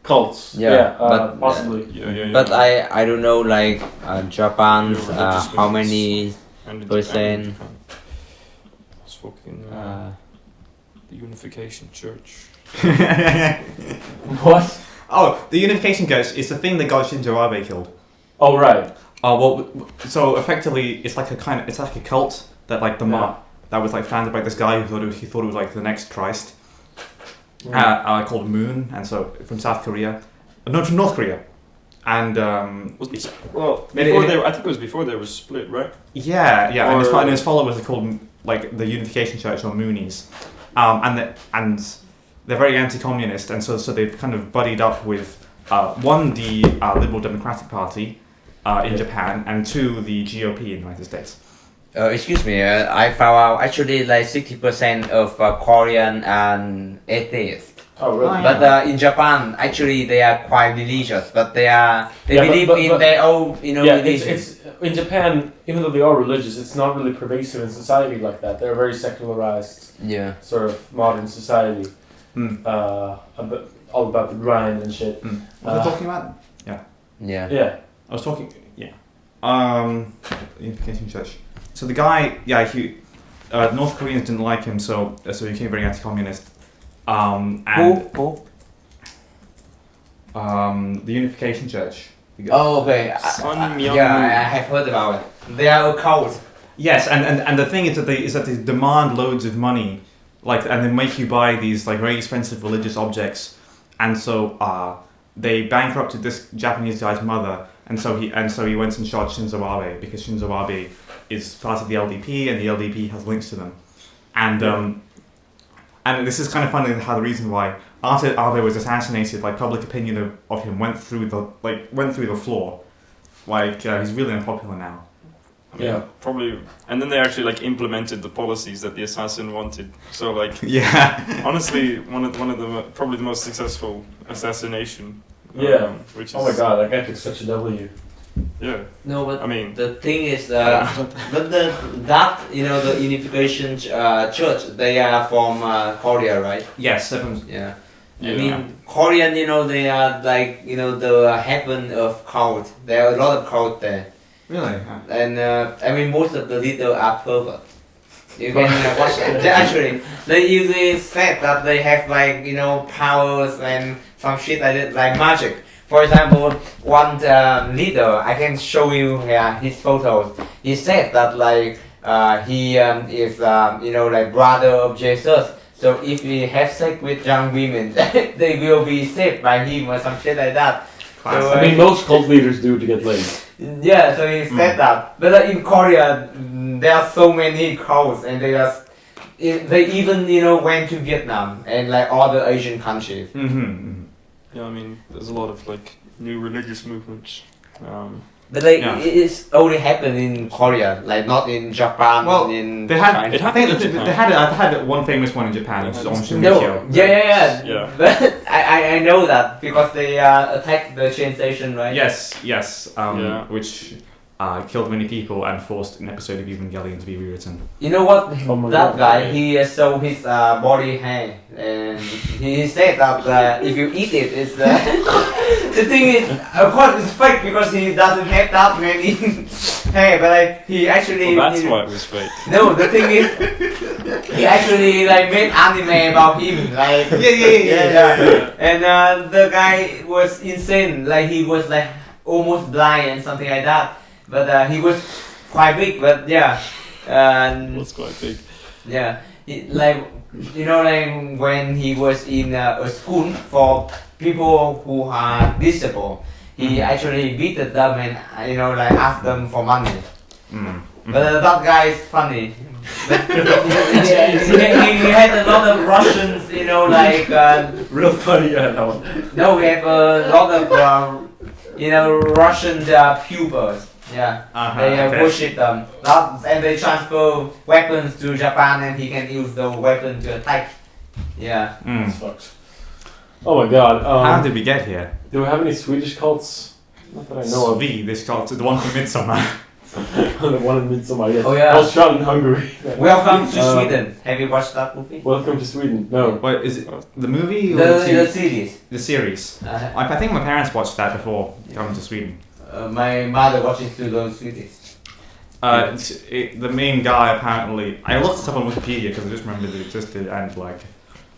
Cults. Yeah, but possibly. Yeah. But I don't know like Japan's how many And in percent. Japan. It's fucking the Unification Church. What? Oh, the Unification Church is the thing that got Shinzo Abe killed. Oh right. Oh well, so effectively, it's like a cult that like that was like founded by this guy who thought it was like the next Christ. Called Moon, and so from South Korea, no, from North Korea, and I think it was before they were split, right? yeah, and his followers are called like the Unification Church or Moonies, and they're very anti-communist, and so they've kind of buddied up with the Liberal Democratic Party in Japan, and two, the GOP in the United States. Excuse me, I found out actually like 60% of Korean and atheists. Oh really? Oh, yeah. But in Japan, actually they are quite religious, but they believe in their own, religion. It's in Japan. Even though they are religious, it's not really pervasive in society like that. They're a very secularized, sort of modern society. All about the grind and shit. What are we talking about? Yeah. I was talking. Unification Church. So the guy, North Koreans didn't like him, so he became very anti-communist. Who? The Unification Church. Oh, okay. I have heard about it. They are a cult. Yes, and the thing is that they demand loads of money, and they make you buy these like very expensive religious objects, and so they bankrupted this Japanese guy's mother, and so he went and shot Shinzo Abe because Shinzo Abe is part of the LDP, and the LDP has links to them, and this is kind of funny how the reason why after Abe was assassinated, like public opinion of him went through the floor, he's really unpopular now. I mean, probably, and then they actually like implemented the policies that the assassin wanted. So honestly, one of the probably the most successful assassination. Yeah. Which is, oh my god, that guy took such a W. Yeah. No, but I mean, the thing is, but the Unification Church, they are from Korea, right? Yes, everyone's. Yeah. Yeah. I mean, Korean, they are like, the heaven of cult. There are a lot of cult there. Really? And I mean, most of the leaders are pervert. You can watch it. Actually, they usually said that they have like, powers and some shit like that, like magic. For example, one leader, I can show you his photos. He said that like he is like brother of Jesus. So if we have sex with young women, they will be saved by him or some shit like that. So, I mean, most cult leaders do to get laid. Yeah, so he said that. But in Korea, there are so many cults, and they even went to Vietnam and like all the Asian countries. Mm-hmm. yeah, I mean, there's a lot of like new religious movements. But like Yeah. it's only happened in Korea, like not in Japan. Well, in They had. China. It I think happened in they had one famous one in Japan, which is on No, Shinzo. yeah. Yeah. But I know that because they attacked the train station, right? Yes. Yeah. Which killed many people and forced an episode of Evangelion to be rewritten. You know what? Oh my That God. guy, he sold his body hair, and he said that if you eat it, it's the thing is, of course, it's fake because he doesn't have that many hair, but like he actually. Well, that's why it was fake. No, the thing is, he actually like made anime about him, like yeah. And the guy was insane, like he was like almost blind and something like that. But he was quite big, but yeah. It was quite big. Yeah, like when he was in a school for people who are disabled, he actually beat them and like asked them for money. But that guy is funny. But he had a lot of Russians, like Real funny, yeah, that one. no, we have a lot of Russian pupils. Yeah. They okay. worship them, and they transfer weapons to Japan, and he can use the weapon to attack. Yeah. Sucks. Oh my god. How did we get here? Do we have any Swedish cults? Not that I know of. This cult, the one from Midsummer. The one in Midsommar, yes. Oh, yeah. I was shot in Hungary. Welcome to Sweden. Have you watched that movie? Welcome to Sweden. No. What is it? The movie or The series. the series? I think my parents watched that before coming to Sweden. My mother watches to those series. The main guy apparently. I looked it up on Wikipedia because I just remembered it existed, and like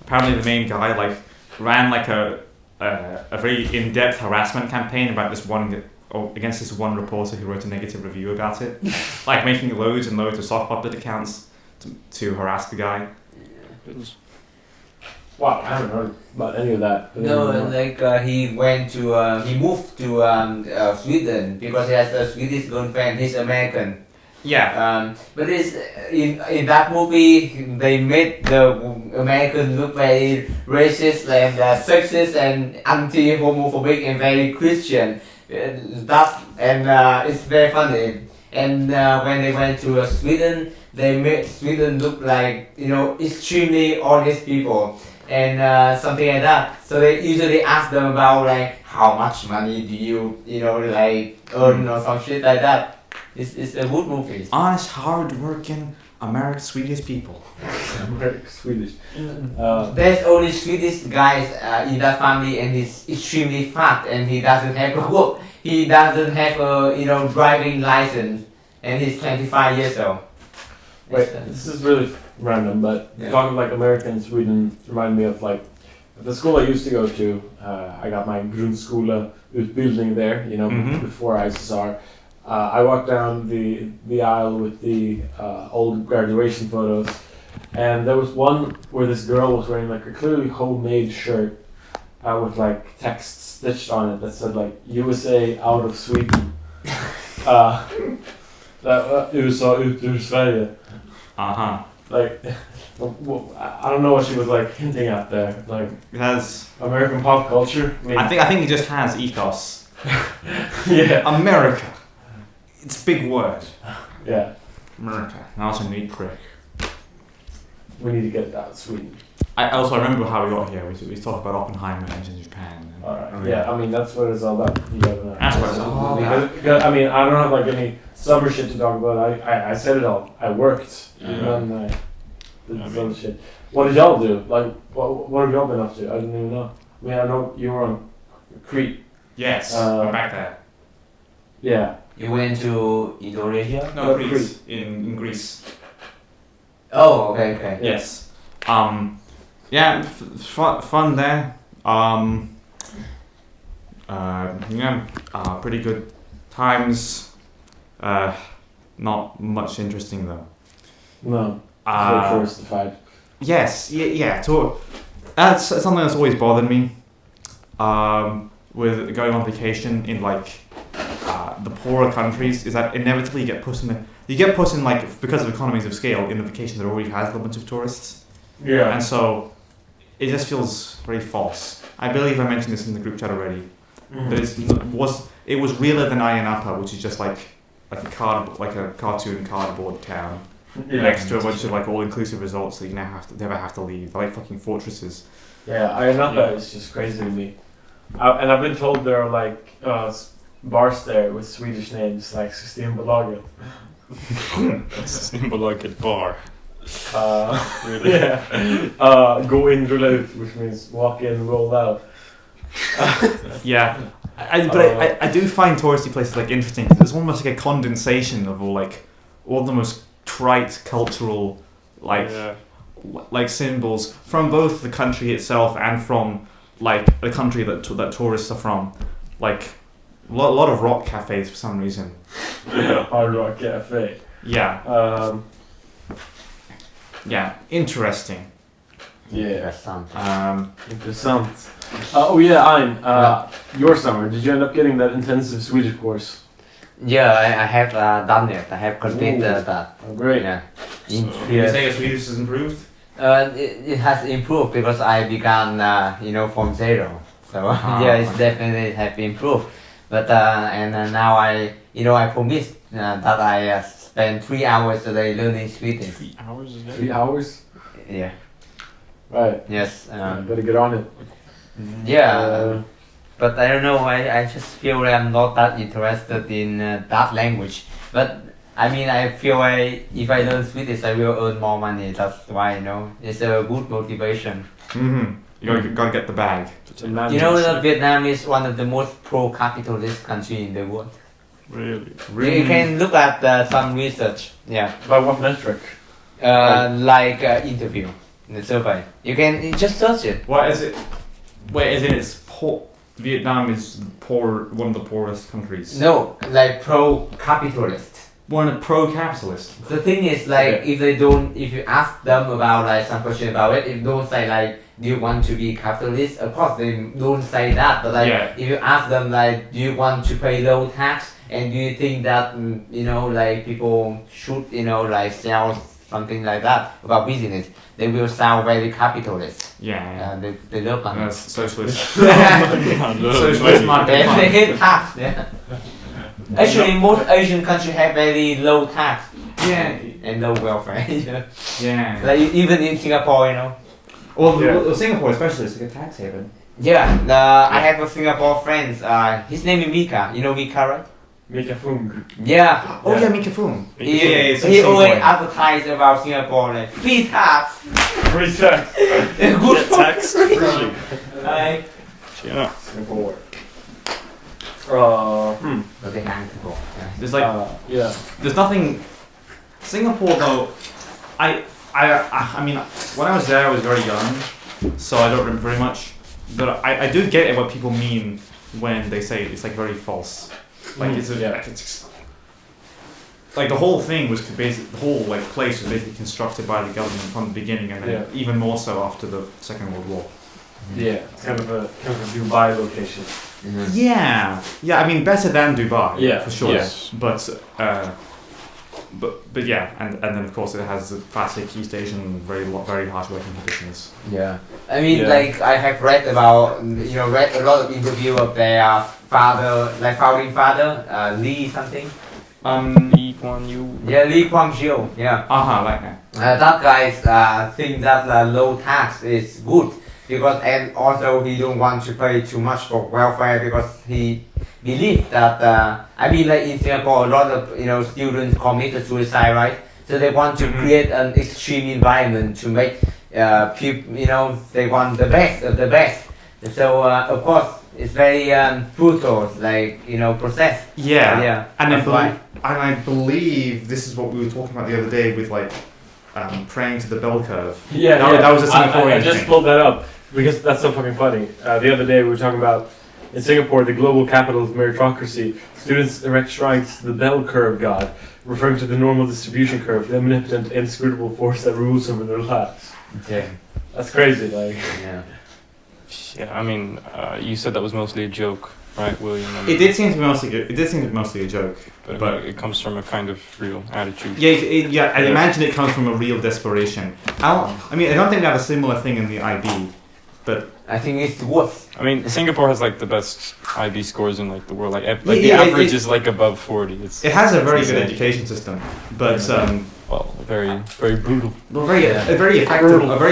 apparently the main guy like ran like a very in-depth harassment campaign about this one. Against this one reporter who wrote a negative review about it, like making loads and loads of soft puppet accounts to harass the guy. Wow, I haven't heard about any of that. No, like he moved to Sweden because he has a Swedish girlfriend. He's American. Yeah. But it's in that movie they made the American look very racist and sexist and anti-homophobic and very Christian. It's very funny. And when they went to Sweden, they made Sweden look like extremely honest people and something like that. So they usually ask them about like how much money do you like earn or some shit like that. It's a good movie. Honest, hard-working American Swedish people. American Swedish. There's only Swedish guys in that family, and he's extremely fat, and he doesn't have a work. He doesn't have a driving license, and he's 25 years old. Wait, this is really random, but Yeah. talking like America and Sweden reminded me of like the school I used to go to. I got my grundskoleutbildning there, before ISSR. I walked down the aisle with the old graduation photos, and there was one where this girl was wearing like a clearly homemade shirt with like text stitched on it that said like USA out of Sweden. USA ut ur Sverige. Like, I don't know what she was like hinting at there. Like, It has. American pop culture. I think it just has ethos. Yeah. America. It's a big word. Yeah. America. Now it's a neat prick. We need to get it out of Sweden. I remember how we got here. We talked about Oppenheimer and in Japan. And Alright. Yeah, I mean that's what it's all about. You gotta know. That's what it's all about. Because, I mean, I don't have like any summer shit to talk about. I said it all. I worked. And I did this other shit. What did y'all do? Like, what have y'all been up to? I didn't even know. I mean, I know you were on Crete. Yes, I'm back there. Yeah. You went to Indonesia? No, Crete in Greece. Oh, okay. Yes. Yeah, fun there. Pretty good times. Not much interesting though. No. So touristified. Yes, yeah. That's something that's always bothered me. With going on vacation in like the poorer countries, is that inevitably you get put in like, because of economies of scale, in a vacation that already has a bunch of tourists. Yeah. And so it just feels very false. I believe I mentioned this in the group chat already. That it was realer than Aiya Napa, which is just like a cartoon cardboard town next to a bunch of like all-inclusive resorts that you never have to leave. They're like fucking fortresses. Yeah, Aiya Napa is just crazy to me. And I've been told there are like bars there with Swedish names like Systembolaget. Systembolaget bar. Really? Yeah. Go in, roll out, which means walk in, roll out. Yeah. I do find touristy places like interesting because it's almost like a condensation of all the most trite cultural like symbols from both the country itself and from like the country that tourists are from. Like a lot of rock cafes for some reason. Yeah, Hard Rock Cafe. Yeah. Yeah, interesting. Yeah. Interessant. Interessant. Oh yeah, Ein, your summer, did you end up getting that intensive Swedish course? Yeah, I have done it. I have completed that. Oh, great. Yeah. Would you say your Swedish has improved? It has improved because I began, from zero. So yeah, it's definitely have improved. But now I promised that I spend 3 hours a day learning Swedish. 3 hours a day? 3 hours? Yeah. Right. Yes. Better get on it. Yeah. But I don't know. I just feel I'm not that interested in that language. But I mean, I feel if I learn Swedish, I will earn more money. That's why, it's a good motivation. Mm-hmm. You gotta get the bag. You know that Vietnam is one of the most pro-capitalist country in the world. Really? You can look at some research. Yeah. By what metric? Interview, the survey. You can just search it. What is it? Wait, is it? It's poor. Vietnam is one of the poorest countries. No, like pro-capitalist. One of pro-capitalist. The thing is, if you ask them about some question about it, if they don't say do you want to be capitalist? Of course they don't say that. But if you ask them do you want to pay low tax? And do you think that people should sell something like that about business? They will sound very capitalist. Yeah. They love money. Socialist. Socialist market. They hate tax. Yeah. Actually, most Asian countries have very low tax. Yeah. And low welfare. Yeah. Like even in Singapore, Well, Singapore especially is like a tax haven. Yeah. I have a Singapore friend. His name is Mika. You know Mika, right? Mika Fung. Yeah. Oh yeah, Mika Fung. He always advertised about Singapore free tax. Free tax. Good tax free. Yeah. Singapore. There's there's nothing. Singapore though, I mean, when I was there, I was very young, so I don't remember very much. But I do get what people mean when they say it's very false. It's like the whole thing was the whole place was basically constructed by the government from the beginning, and then even more so after the Second World War. Yeah, it's kind of a Dubai location. Mm-hmm. Yeah. I mean, better than Dubai. Yeah, for sure. yes. But yeah, and then of course it has the classic East Asian very harsh working conditions. Yeah, I mean, I have read about read a lot of interview of their father, founding father, Lee something. Kuan Yew. Yeah, Lee Kuan Yew. Yeah. Like that. That guy think that low tax is good because, and also he don't want to pay too much for welfare because he believes that I mean, like in Singapore, a lot of students committed suicide, right? So they want to create an extreme environment to make people, they want the best of the best. So of course it's very brutal, like process. Yeah. And that's why. I believe this is what we were talking about the other day with like praying to the bell curve. Yeah, that was a Singaporean I just thing. pulled that up because that's so fucking funny. The other day we were talking about in Singapore, the global capital of meritocracy. Students erect shrines to the bell curve god, referring to the normal distribution curve, the omnipotent, inscrutable force that rules over their lives. Okay. That's crazy, like. Yeah. Yeah, I mean, you said that was mostly a joke, right, William? I mean, It did seem to be mostly a joke. but it comes from a kind of real attitude. Yeah, I imagine it comes from a real desperation. I don't think they have a similar thing in the IB, but I think it's worse. I mean, Singapore has like the best IB scores in like the world. Like, Yeah, the average is like above 40. it has a very good insane. education system. But Well, very, very brutal. well, a very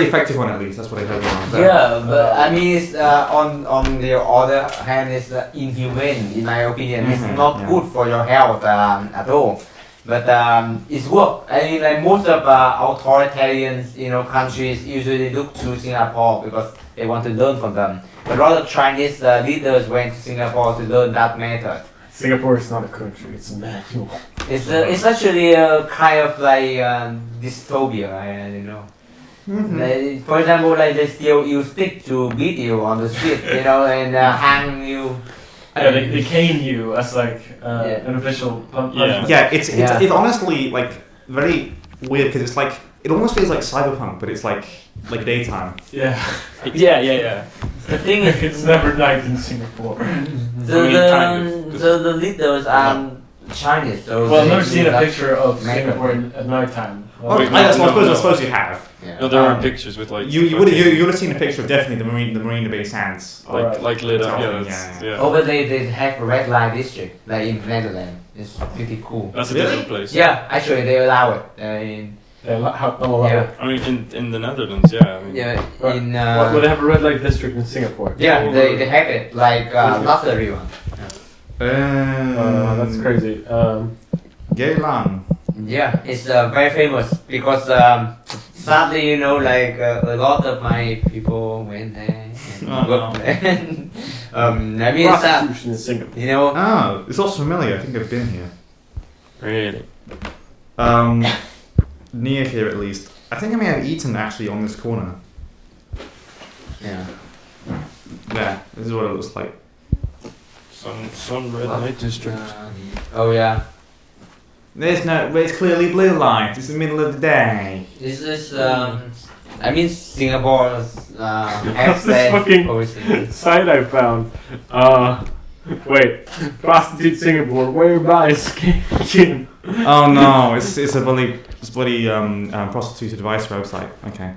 effective one at least. That's what I heard. Yeah, but I mean, it's, on the other hand, it's inhumane in my opinion. It's not good for your health at all. But it's work. I mean, like most of authoritarian countries usually look to Singapore because they want to learn from them. But a lot of Chinese leaders went to Singapore to learn that method. Singapore is not a country, it's a manual. It's actually a kind of like dystopia. I don't know. Like, for example, like they still use stick to beat you on the street, and hang you. Yeah, they cane you as like an official punishment. Yeah, it's honestly like very weird because it's like it almost feels like Cyberpunk, but it's like daytime. Yeah. Yeah. The thing is, It's never night in Singapore. the leaders are Chinese. So Well, I've they never seen use a picture of makeup. Singapore at nighttime. Well, Wait, I no. suppose you have. Yeah. No, there are pictures with like You would have seen a picture of definitely the Marina Bay Sands. like lit up. Totally, Yeah, Oh, but they have a red light district, like in Netherlands. It's pretty cool. That's a Really? different place. Yeah, actually they allow it. Yeah. I mean, in the Netherlands, yeah. I mean, Right. In Well, they have a red light district in Singapore. yeah, they have it like luxury one. That's crazy. Geylang. Yeah, it's very famous because sadly, like a lot of my people went there and worked there. I mean, it's sad, Prostitution in Singapore. Oh, it's also familiar. I think I've been here. really. Near here at least. I think I may have eaten actually on this corner. Yeah. There. This is what it looks like. Some red light district. Oh yeah. It's clearly blue light. It's the middle of the day. This is I mean Singapore's What's this fucking site I found? Wait, prostitute Singapore, whereby escaping. Oh no, it's a bloody prostitute advice website. Okay.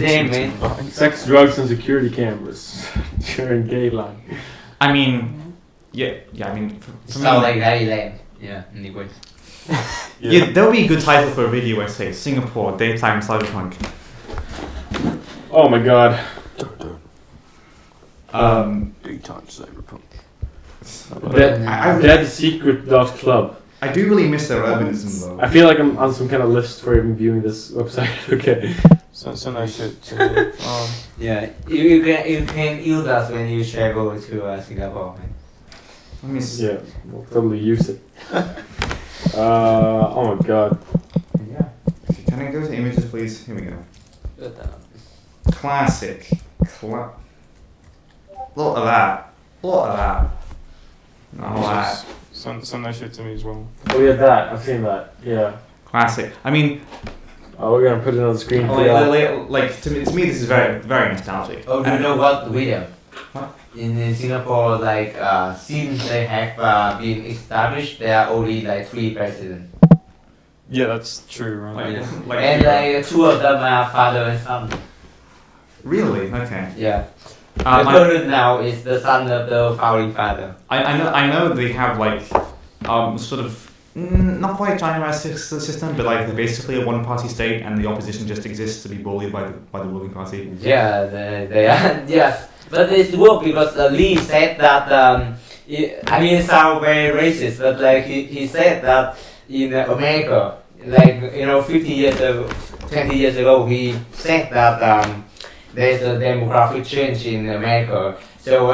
Damn, man. Sex, drugs, and security cameras during gay line. I mean, yeah. I mean, for Sound me, like Thailand. Yeah. Anyway. yeah, that would be a good title for a video essay. Singapore daytime cyberpunk. Oh my god. Daytime cyberpunk. Dead Secret Club. I do really miss their urbanism though. I feel like I'm on some kind of list for even viewing this website. Okay. So nice shit. To me. Yeah. You can use us when you travel to Singapore. Man. Let me see. Yeah, we'll totally use it. Oh my god. Yeah. Can I go to images, please? Here we go. But, Classic. Lot of that. Not a lot. Some nice shit to me as well. Oh yeah, that. I've seen that. Yeah. Classic. I mean, We're gonna put it on the screen for you. like to me, this is very, very nostalgic. oh, do you know what, William? What? In Singapore, like since they have been established, there are only like 3 presidents. Yeah, that's true, right? And like 2 of them are father and son. Really? Okay. Yeah. The current now is the son of the founding father. I know they have like sort of Not quite a China-esque system, but like they're basically a one-party state, and the opposition just exists to be bullied by the ruling party. Yeah, they are. Yes, but it's work because Lee said that. I mean, it sounds very racist, but like he said that in America, like 50 years ago, 20 years ago, he said that there's a demographic change in America. So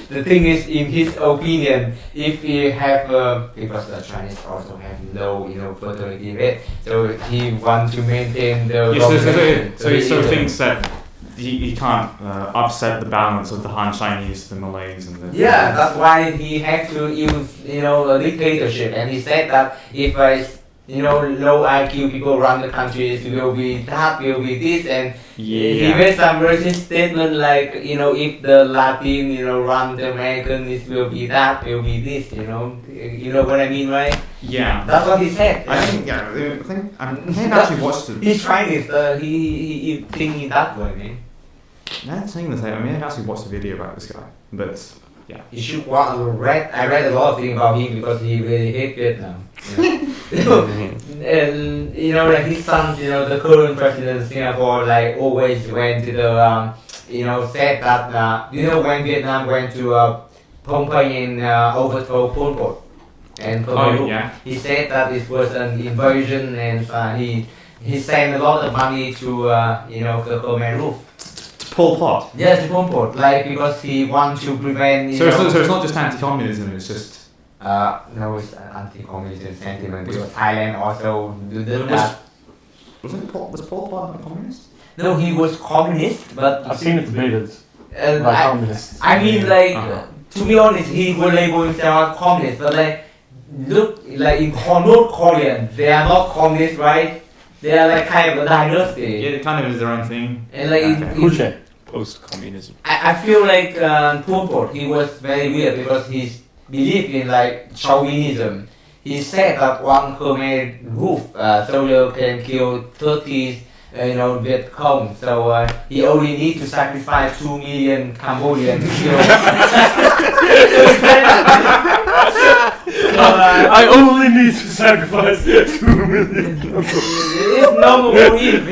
the thing is, in his opinion, if we have because the Chinese also have low fertility rate, so he wants to maintain the. So he sort of thinks that he can't upset the balance of the Han Chinese, the Malays, and the. Yeah, that's why he had to use a dictatorship, and he said that if low IQ people run the country, it will be that, will be this, and he made some racist statement like, if the Latin, run the American, it will be that, will be this, you know what I mean, right? Yeah. That's what he said. I think I actually watched it. He's trying it, he thinking that way, man. That's the thing that I actually watched a video about this guy, but yeah. You should I read a lot of things about him because he really hates Vietnam. And like his son, the current president of Singapore, like always went to the said that when Vietnam went to Phnom Penh and overthrow Pol Pot and he said that it was an invasion, and he sent a lot of money to the Khmer Rouge. Pol Pot. Yes, Pol Pot, like because he wants to prevent. So it's not just anti-communism; it's just. No, it's anti-communist sentiment because Thailand also did that. Was Pol Pot not a communist? No, he was communist, but I've seen it debated by communists. I mean, like to be honest, he will label himself as communist, but like look, like in North Korean, they are not communist, right? They are like kind of a dynasty. Yeah, it kind of is their own thing. And like post-communism. I feel like Pol Pot, he was very weird because he believed in like chauvinism. He said that one Khmer Rouge soldier can kill 30 Viet Cong, so he only needs to sacrifice 2 million Cambodians to kill. I only need to sacrifice 2 million. It's normal for him.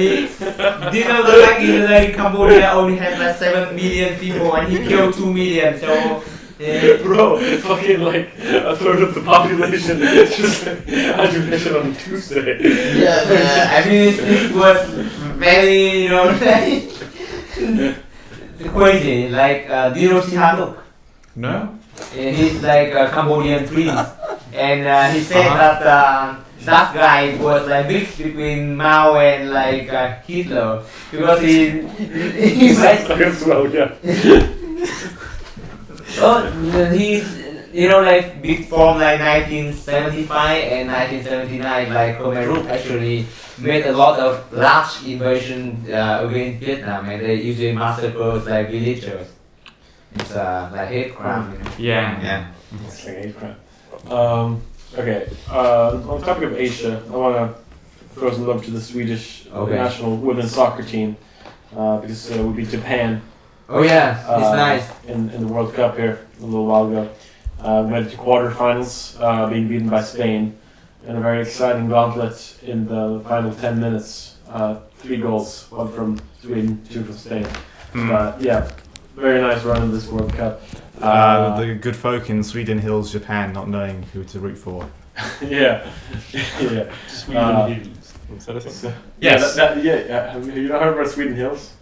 Do you know that back in the day, Cambodia only had like 7 million people and he killed 2 million, so. Bro, it's fucking like a third of the population. It's just like adulation on a Tuesday. Yeah, I mean it was very crazy. Like, do you know Sihanouk? No. He's like a Cambodian prince, and he said that that guy was like mixed between Mao and like Hitler because he's like. Well, yeah. Oh, he's like from like 1975 and 1979, like Khmer Rouge actually made a lot of large invasion against Vietnam, and they usually massacre like villagers. It's like hate crime. Yeah. It's like hate crime. Okay. On the topic of Asia, I want to throw some love to the Swedish national women's soccer team because we beat Japan. Oh yeah, it's nice. In the World Cup here a little while ago. Made it to quarterfinals, being beaten by Spain. And a very exciting gauntlet in the final 10 minutes. 3 goals, 1 from Sweden, 2 from Spain. Yeah, very nice run in this World Cup. The good folk in Sweden Hills, Japan, not knowing who to root for. Yeah. Sweden Hills. Is that a thing? Yes. Have you not heard about Sweden Hills?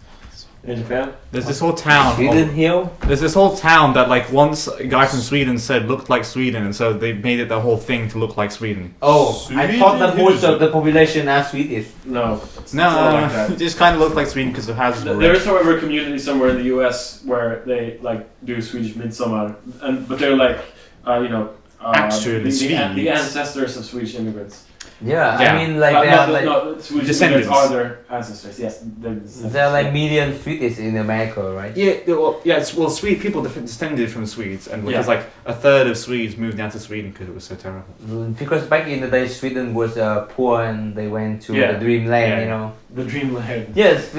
In Japan? There's this whole town. There's this whole town that like once a guy from Sweden said looked like Sweden, and so they made it the whole thing to look like Sweden. Oh, I thought that most of the population are Swedish. No, it just kind of looked like Sweden because the houses were there red. is, however, a community somewhere in the U.S. where they like do Swedish Midsummer, but they're like Actually, the ancestors of Swedish immigrants. Yeah, I mean like they are Swedish descendants are their ancestors. Yes, they're like million Swedes in America, right? Yeah, Swede people descended from Swedes, and because like a third of Swedes moved down to Sweden because it was so terrible. Because back in the day, Sweden was poor, and they went to the dreamland, The dreamland. Yes,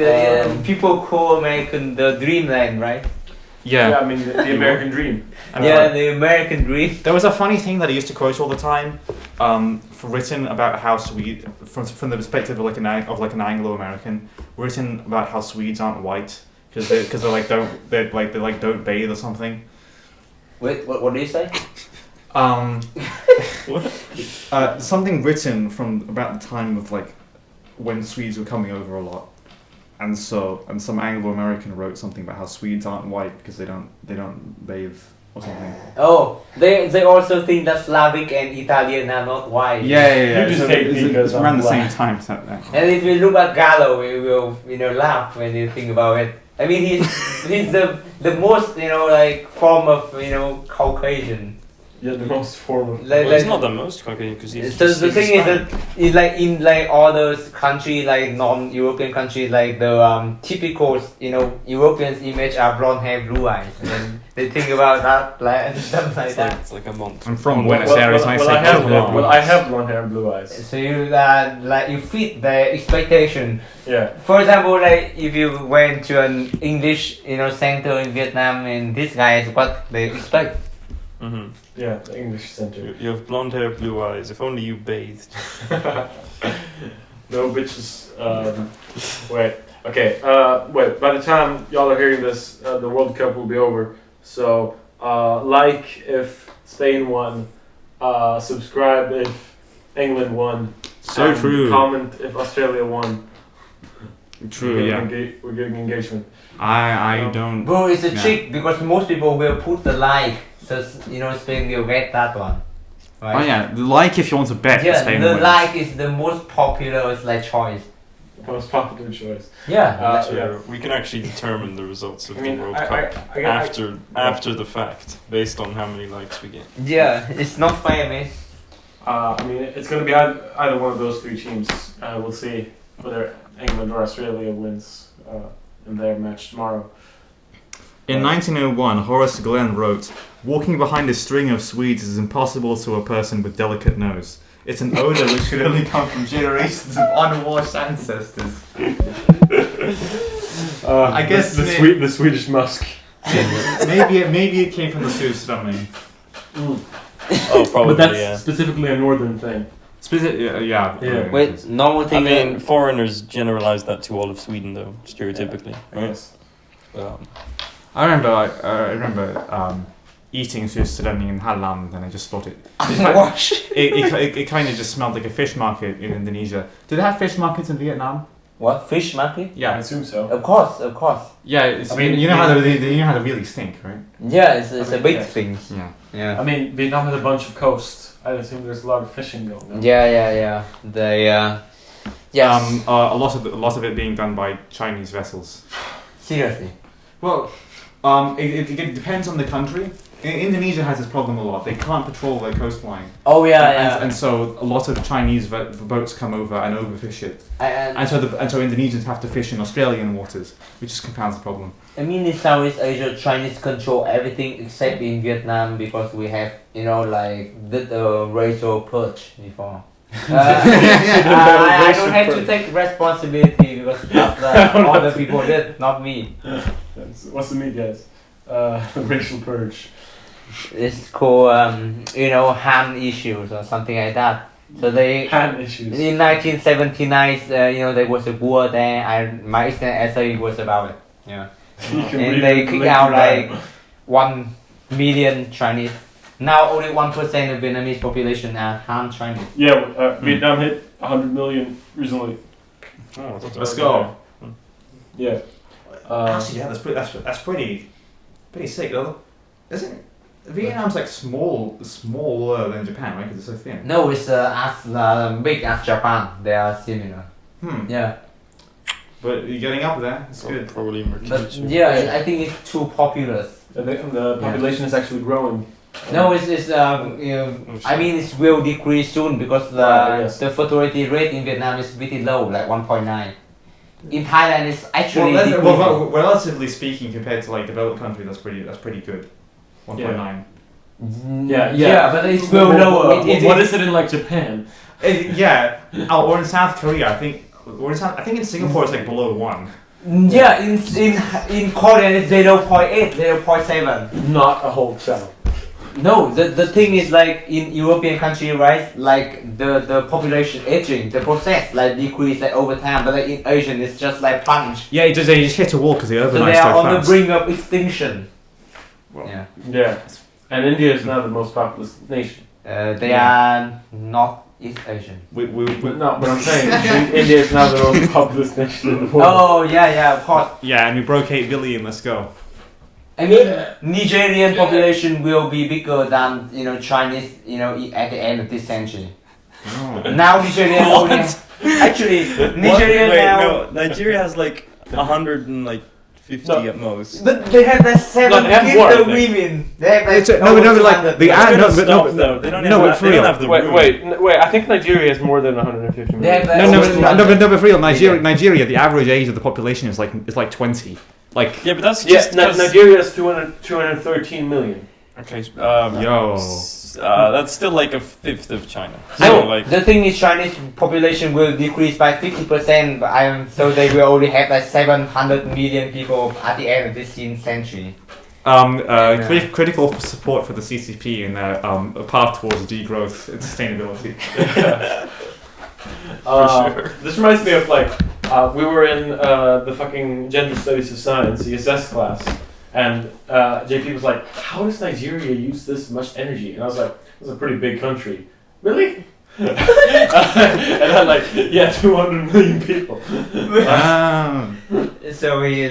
people call American the dreamland, right? Yeah, I mean the American dream. And Yeah, the American dream. there was a funny thing that I used to quote all the time, written about how from the perspective of like an Anglo-American, written about how Swedes aren't white because they don't bathe or something. Wait, what do you say? Something written from about the time of like when Swedes were coming over a lot, and some Anglo-American wrote something about how Swedes aren't white because they don't bathe or something. Oh, they also think that Slavic and Italian are not white. Yeah. You just So hate me because it's around I'm the same black. time. So that. And if you look at Gallo, you will laugh when you think about it. I mean, he's the most like form of Caucasian. Yeah, the most formal. Like, Well, he's not the most Caucasian because he's. So the he's thing is Hispanic. that in like all those countries, like non-European countries, like the typical Europeans image are blonde hair, blue eyes, and they think about that like and stuff like that. It's like a month. I'm from Well, Buenos Aires. and I have blonde hair and blue eyes. So you fit the expectation. Yeah. For example, like if you went to an English center in Vietnam, and these guys what they expect. Mm-hmm. Yeah, the English center. You have blonde hair, blue eyes. If only you bathed. No bitches. Wait. Okay. Wait. By the time y'all are hearing this, the World Cup will be over. So, like if Spain won, subscribe if England won. So and true. Comment if Australia won. True. Yeah. We're getting engagement. I don't. Bro, it's a Yeah. trick because most people will put the like, so Spain will get that one. Right? Oh yeah, like if you want to bet. Yeah, Spain the wins. like is the most popular choice. Most popular choice. Yeah. So Yeah. we can actually determine the results of I mean, the World I Cup got- after the fact, based on how many likes we get. Yeah, it's not fair, man. I mean, it's going to be either one of those three teams. We'll see whether England or Australia wins in their match tomorrow. In 1901, Horace Glenn wrote, "Walking behind a string of Swedes is impossible to a person with delicate nose. It's an odor which could only come from generations of unwashed ancestors." I guess the Swedish musk. maybe it came from the Surströmming. Oh, probably. But that's Yeah. specifically a northern thing. Yeah. Yeah. Wait, normal I thing. mean, foreigners generalize that to all of Sweden, though, stereotypically, right? Yes. I remember eating Surströmming in Halland, and I just thought it kind of just smelled like a fish market in Indonesia. Do they have fish markets in Vietnam? What, fish market? I Yeah. assume so. Of course. Yeah, I mean, you know how they really stink, right? Yeah, it's a big yeah. thing. Yeah. Yeah. I mean, Vietnam has a bunch of coast. I assume there's a lot of fishing going on. Yeah. They yes. A lot of it being done by Chinese vessels. Seriously. Well, it depends on the country. Indonesia has this problem a lot. They can't patrol their coastline. Oh yeah. And so a lot of Chinese boats come over and overfish it. And so Indonesians have to fish in Australian waters, which just compounds the problem. I mean, in Southeast Asia, Chinese control everything except in Vietnam because we have, did the racial purge before. I don't have to take responsibility because other people did, not me. What's the meat, guys? Racial purge. It's called, Han issues or something like that. So they. Hand issues. In 1979, there was a war there. My extended essay was about it. Yeah. You can And read they it kicked later out down. 1 million Chinese. Now only 1% of Vietnamese population are Han Chinese. Yeah, Vietnam hit 100 million recently. Oh, that's Let's go. Yeah. Actually, yeah, that's pretty sick, though. Isn't it? Vietnam's like smaller than Japan, right? Because it's so thin. No, it's as big as Japan. They are similar. Yeah. But you're getting up there. It's good. Probably But Mercury. yeah, I think it's too populous. The population is actually growing. No, it's I mean it will decrease soon because Yes. the fertility rate in Vietnam is pretty low, like 1.9. In Thailand, it's actually decreasing. Relatively speaking, compared to like developed countries, that's pretty good. 1.9. Yeah, but it's will lower. What is it in like Japan? Yeah, or in South Korea, I think in Singapore it's like below 1. Yeah, in Korean it's 0.8, 0.7. Not a whole cell. No, the thing is like in European country, right? Like the population aging, the process like decrease like over time, but like in Asian it's just like punch. Yeah, they just hit a wall because they So urbanized they are so on the fast. brink of extinction. Well, Yeah. Yeah. And India is now the most populous nation. They are not East Asian. No, but I'm saying India is now the most populous nation in the world. Oh yeah, of course. yeah, and we broke 8 billion. Let's go. I mean, Nigerian population will be bigger than Chinese at the end of this century. Oh. Now Nigerian only actually Nigerian now. no, Nigeria has like 150 No. at most. But they have like 7 No, they have more, I kids think. women. They have like It's a- no, but over like 200. the ad. They're No, gonna but stop, no, though. They don't no, have, but for they don't real. have the room. Wait. I think Nigeria has more than 150 million. They have like No, over 200. but for real. Nigeria, the average age of the population is like 20. Like, Yeah, but that's Yeah, just 'cause- Nigeria is 213 million. Okay, yo. that's still like a fifth of China. No, So like, the thing is Chinese population will decrease by 50%, so they will only have like 700 million people at the end of this century. Critical support for the CCP in their path towards degrowth and sustainability. sure. This reminds me of like we were in the fucking gender studies of science ESS class, and JP was like, "How does Nigeria use this much energy?" And I was like, "It's a pretty big country." Really? And I'm like, "Yeah, 200 million people." So we,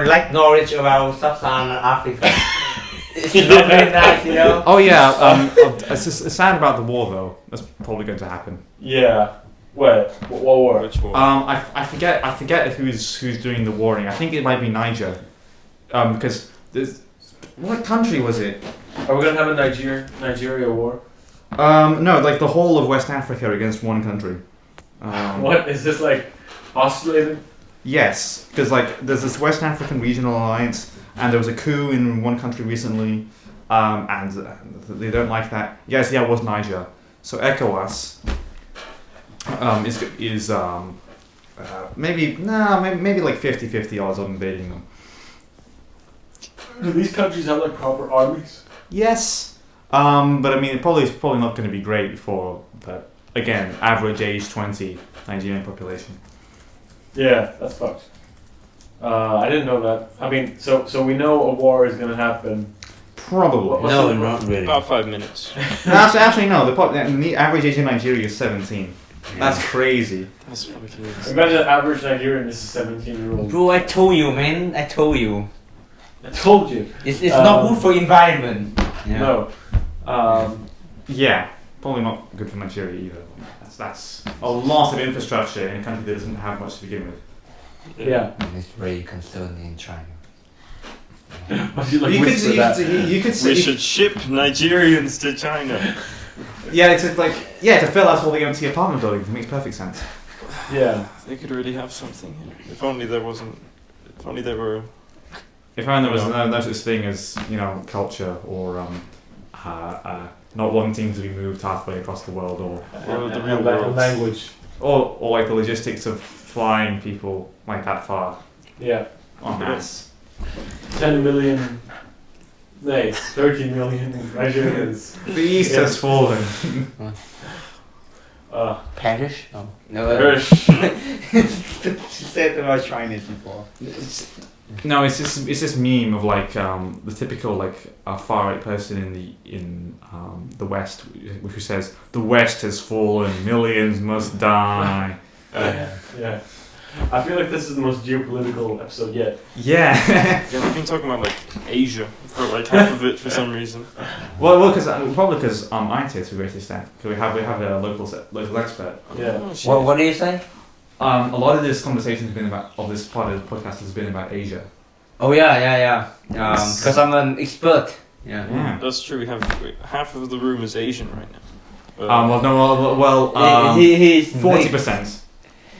lack knowledge about Sub-Saharan Africa. It's not very nice, Oh yeah. It's sad about the war though. That's probably going to happen. Yeah. What war? which one? I forget who's doing the warring. I think it might be Niger. Because what country was it? Are we gonna have a Nigeria war? No, like the whole of West Africa against one country. What is this like? Oscillating? Yes, because like there's this West African Regional Alliance, and there was a coup in one country recently, and they don't like that. Yes, yeah, it was Niger. So ECOWAS is maybe like 50-50 odds on invading them. Do these countries have like proper armies? Yes, but I mean it's probably not going to be great for but again average age 20 Nigerian population. Yeah, that's fucked. I didn't know that. I mean, so we know a war is gonna happen. Probably. No, not really. About 5 minutes. Actually, no. The average age in Nigeria is 17. That's crazy. That's fucking insane. Imagine an average Nigerian is a 17-year-old. Bro, I told you, man. I told you. I told you. It's not good for environment. Yeah. No. Yeah, probably not good for Nigeria either. That's a lot of infrastructure in a country that doesn't have much to begin with. Yeah. And it's very concerning in China. You like whisper that. You could We say should ship Nigerians to China. yeah, it's like to fill out all the empty apartment buildings. It makes perfect sense. Yeah. They could really have something here. If only there wasn't. If only there were. If only there was no such thing as culture or not wanting to be moved halfway across the world or the real world. Language. or like the logistics of flying people like that far Yeah. en masse. 10 million. Nay, 13 million Nigerians. The East has fallen. Parish? Oh. No. Perish. She said about Chinese before. No, it's this meme of like the typical like far right person in the West who says the West has fallen, millions must die. Yeah. I feel like this is the most geopolitical episode yet. Yeah. Yeah, we've been talking about like Asia for like half of it for some reason. well, because Aiya is the greatest staff. Because we have a local expert. Yeah. Oh, shit. What do you say? A lot of this conversation has been about this part of the podcast has been about Asia. Oh yeah. Because I'm an expert. Yeah. Yeah. That's true. We have half of the room is Asian right now. He's 40%.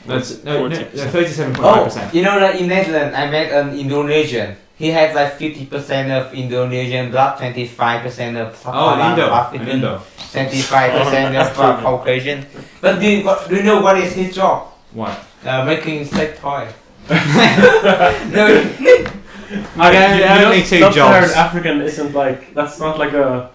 That's 37.5%. Oh, like in Netherlands, I met an Indonesian. He has like 50% of Indonesian blood, 25% of African, Indo. 25% of Caucasian. But do you know what is his job? What? Making sex toy. No. Okay, only two Sub-Saharan jobs. African isn't like that's not like a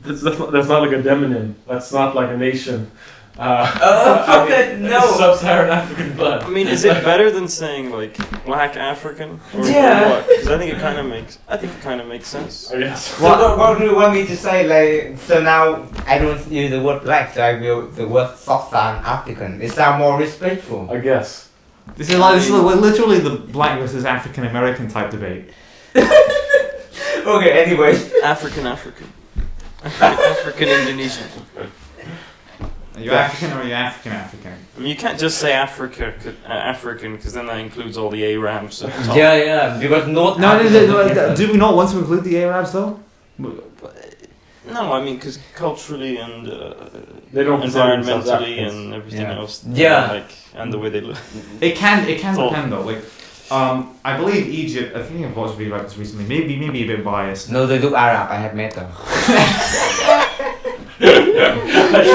that's not like a demonym. That's not like a nation. Fuck it, no. Sub-Saharan African blood. I mean, is it better than saying like black African? Or Yeah. what? Because I think it kind of makes sense. I guess. So what do you want me to say? Like, so now I don't use the word black, so I will the word Sub-Saharan African. It sounds more respectful. I guess. This is literally the black versus African American type debate. Okay, anyway. African Indonesian. Are you African or are you African? I mean, you can't just say African because then that includes all the Arabs. at the top. Yeah, because North No, Africa- do we not want to include the Arabs though? No, I mean, because culturally and They don't consider themselves environmentally Africans. and everything Yeah. else. Yeah. Like, and the way they look. It can Oh. depend though. Like, I believe Egypt. I think I've watched a video about this recently. Maybe a bit biased. No, they look Arab. I have met them.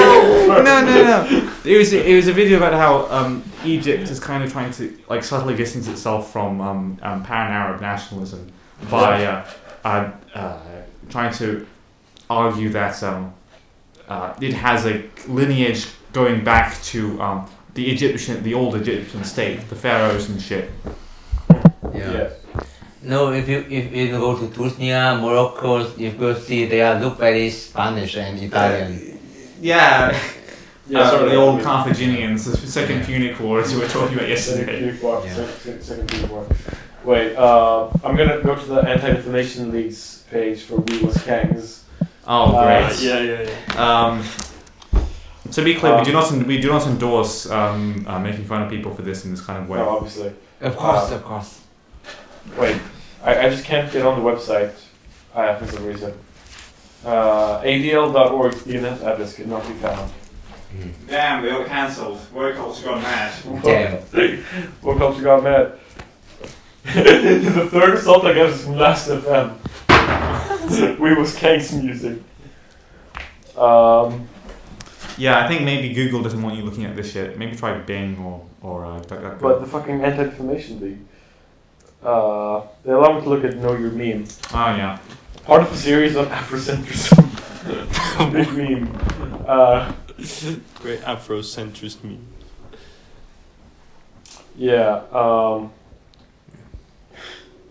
No. It was a video about how Egypt is kind of trying to like subtly distance itself from pan-Arab nationalism by trying to argue that it has a lineage going back to the old Egyptian state, the pharaohs and shit. Yeah. No, if you go to Tunisia, Morocco, you will see they are look very Spanish and Italian. Yeah. Sorry, the old Carthaginians, the Second Punic War, as we were talking about Second yesterday. Punic War. Yeah. Second Punic War. Wait, I'm gonna go to the Anti-Defamation League's page for We Was Kangs. Oh, great. Yeah. To be clear, we do not endorse making fun of people for this in this kind of way. No, obviously. Of course. Wait, I just can't get on the website for some reason. ADL.org's DNS address could not be found. Damn, they all cancelled. Work culture gone mad. Damn. What culture got mad? The third assault I guess is from Last FM. We Was Kangs music. Yeah, I think maybe Google doesn't want you looking at this shit. Maybe try Bing or DuckDuckGo. But the fucking Anti-Defamation League. They allow me to look at Know Your Meme. Oh yeah. Part of a series on Afrocentrism. Big meme. Great Afrocentrist meme. Yeah. Are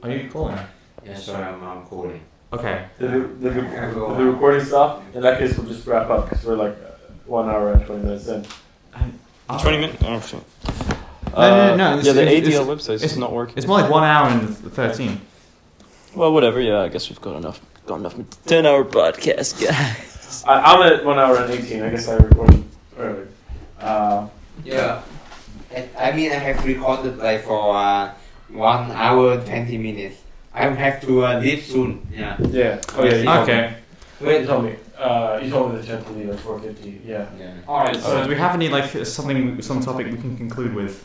you calling? Yeah, sorry, I'm calling. Okay. Did the recording stop? In that case, we'll just wrap up because we're like 1 hour and 20 minutes in. 20 minutes? Oh, shit. No. Yeah, the it's- ADL website is not working. It's more like 1 hour and 13. Well, whatever. Yeah, I guess we've got enough. 10-hour podcast, guys. I'm at 1 hour and 18. I guess I recorded earlier. Yeah. I mean, I have recorded like for 1 hour 20 minutes. I have to leave soon. Yeah. Yeah. Oh yeah. You told me. Okay. You told me. You told me that you had to leave at 4:50. Yeah. Alright, so do we have any like some topic we can conclude with?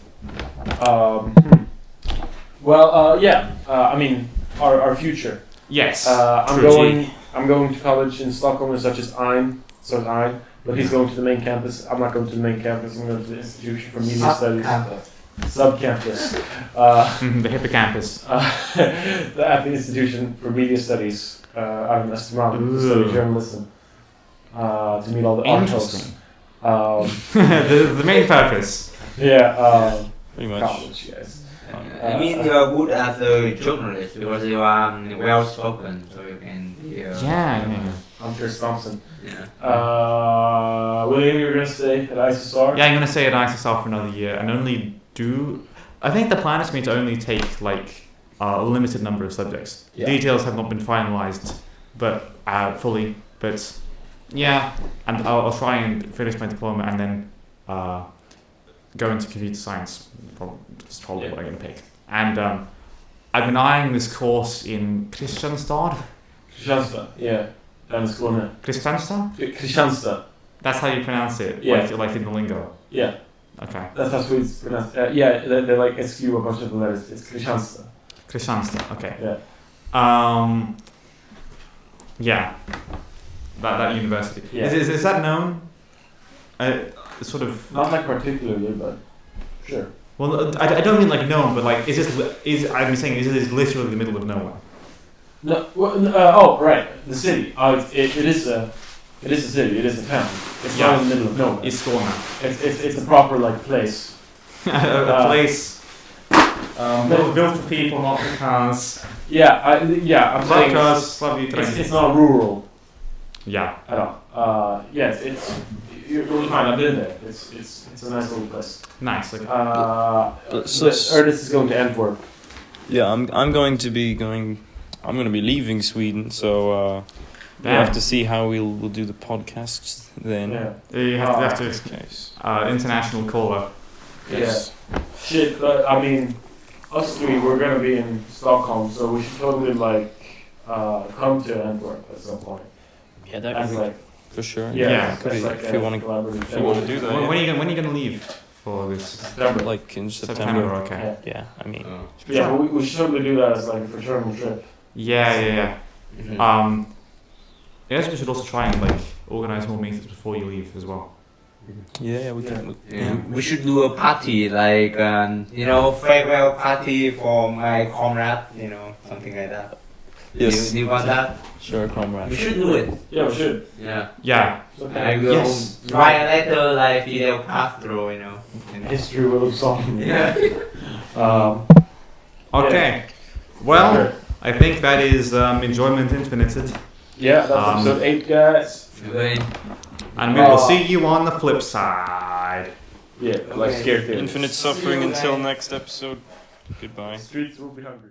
Well, yeah. I mean, our future. Yes. I'm Trilogy. going to college in Stockholm, such as Ein. So is Ein. But he's going to the main campus. I'm not going to the main campus. I'm going to the Institution for Media Studies. Sub-campus. The hippocampus. At the Institution for Media Studies out in Östermalm to study Ooh. journalism. To meet all the art hosts. Interesting. the main purpose. Yeah, Pretty much. college, guys. I mean, you are good as a journalist because you are well spoken, so you can be. Yeah. I'm Chris Thompson. Yeah. William, you were going to stay at ISSR? Yeah, I'm gonna stay at ISSR for another year and only do. I think the plan is for me to only take like a limited number of subjects. Yeah. Details have not been finalized, but fully. But yeah, and I'll try and finish my diploma and then go into computer science. That's probably what I'm gonna pick. And I've been eyeing this course in Kristianstad. Kristianstad, yeah. Down in Skåne. Kristianstad? Kristianstad, That's how you pronounce it. Yeah. Like in the lingo. yeah. Okay. That's how Swedes pronounce it. Yeah, they like eschew a bunch of the letters. It's Kristianstad. Kristianstad. Okay. Yeah. Yeah. That university. Yeah. Is that known? Sort of. Not like particularly, but sure. Well, I don't mean like no, but like I'm saying is this literally the middle of nowhere? No, well, right, the city. It is a city. It is a town. It's not in the middle of nowhere. It's going on. It's a proper like place. A place built for people, not for cars. I'm saying Cars, love you, it's not rural Yeah. at all. You're totally fine. I've been there. It's a nice little place. Nice. Okay. Ernest is going to Antwerp. Yeah, I'm going to be leaving Sweden, so we have to see how we'll do the podcasts then. Yeah. You have to Okay. international caller. Yes. Yeah. Shit, but I mean, us three, we're gonna be in Stockholm, so we should totally come to Antwerp at some point. Yeah, that That's would be like, for sure. Yeah, could be, that's if you want to collaborative. do that. When are you gonna leave for this? September. Like in September. September, okay. Yeah. Yeah, I mean. Yeah, but we should totally do that as like a fraternal trip. Yeah. Mhm. I guess we should also try and like organize more meetings before you leave as well. Yeah, we can. Yeah. We should do a party, like farewell party for my comrade, something like that. Yes. Do you want that? Sure, comrade. We should do it. Yeah, we should. Yeah. Yeah. It's okay. I will Yes. write a letter like Fidel Castro, History will have song. Yeah. Okay. Well, I think that is enjoyment infinited, Yeah, that's episode 8, guys. and we will see you on the flip side. Yeah, like scare theories. Infinite suffering until next episode. Goodbye. Streets will be hungry.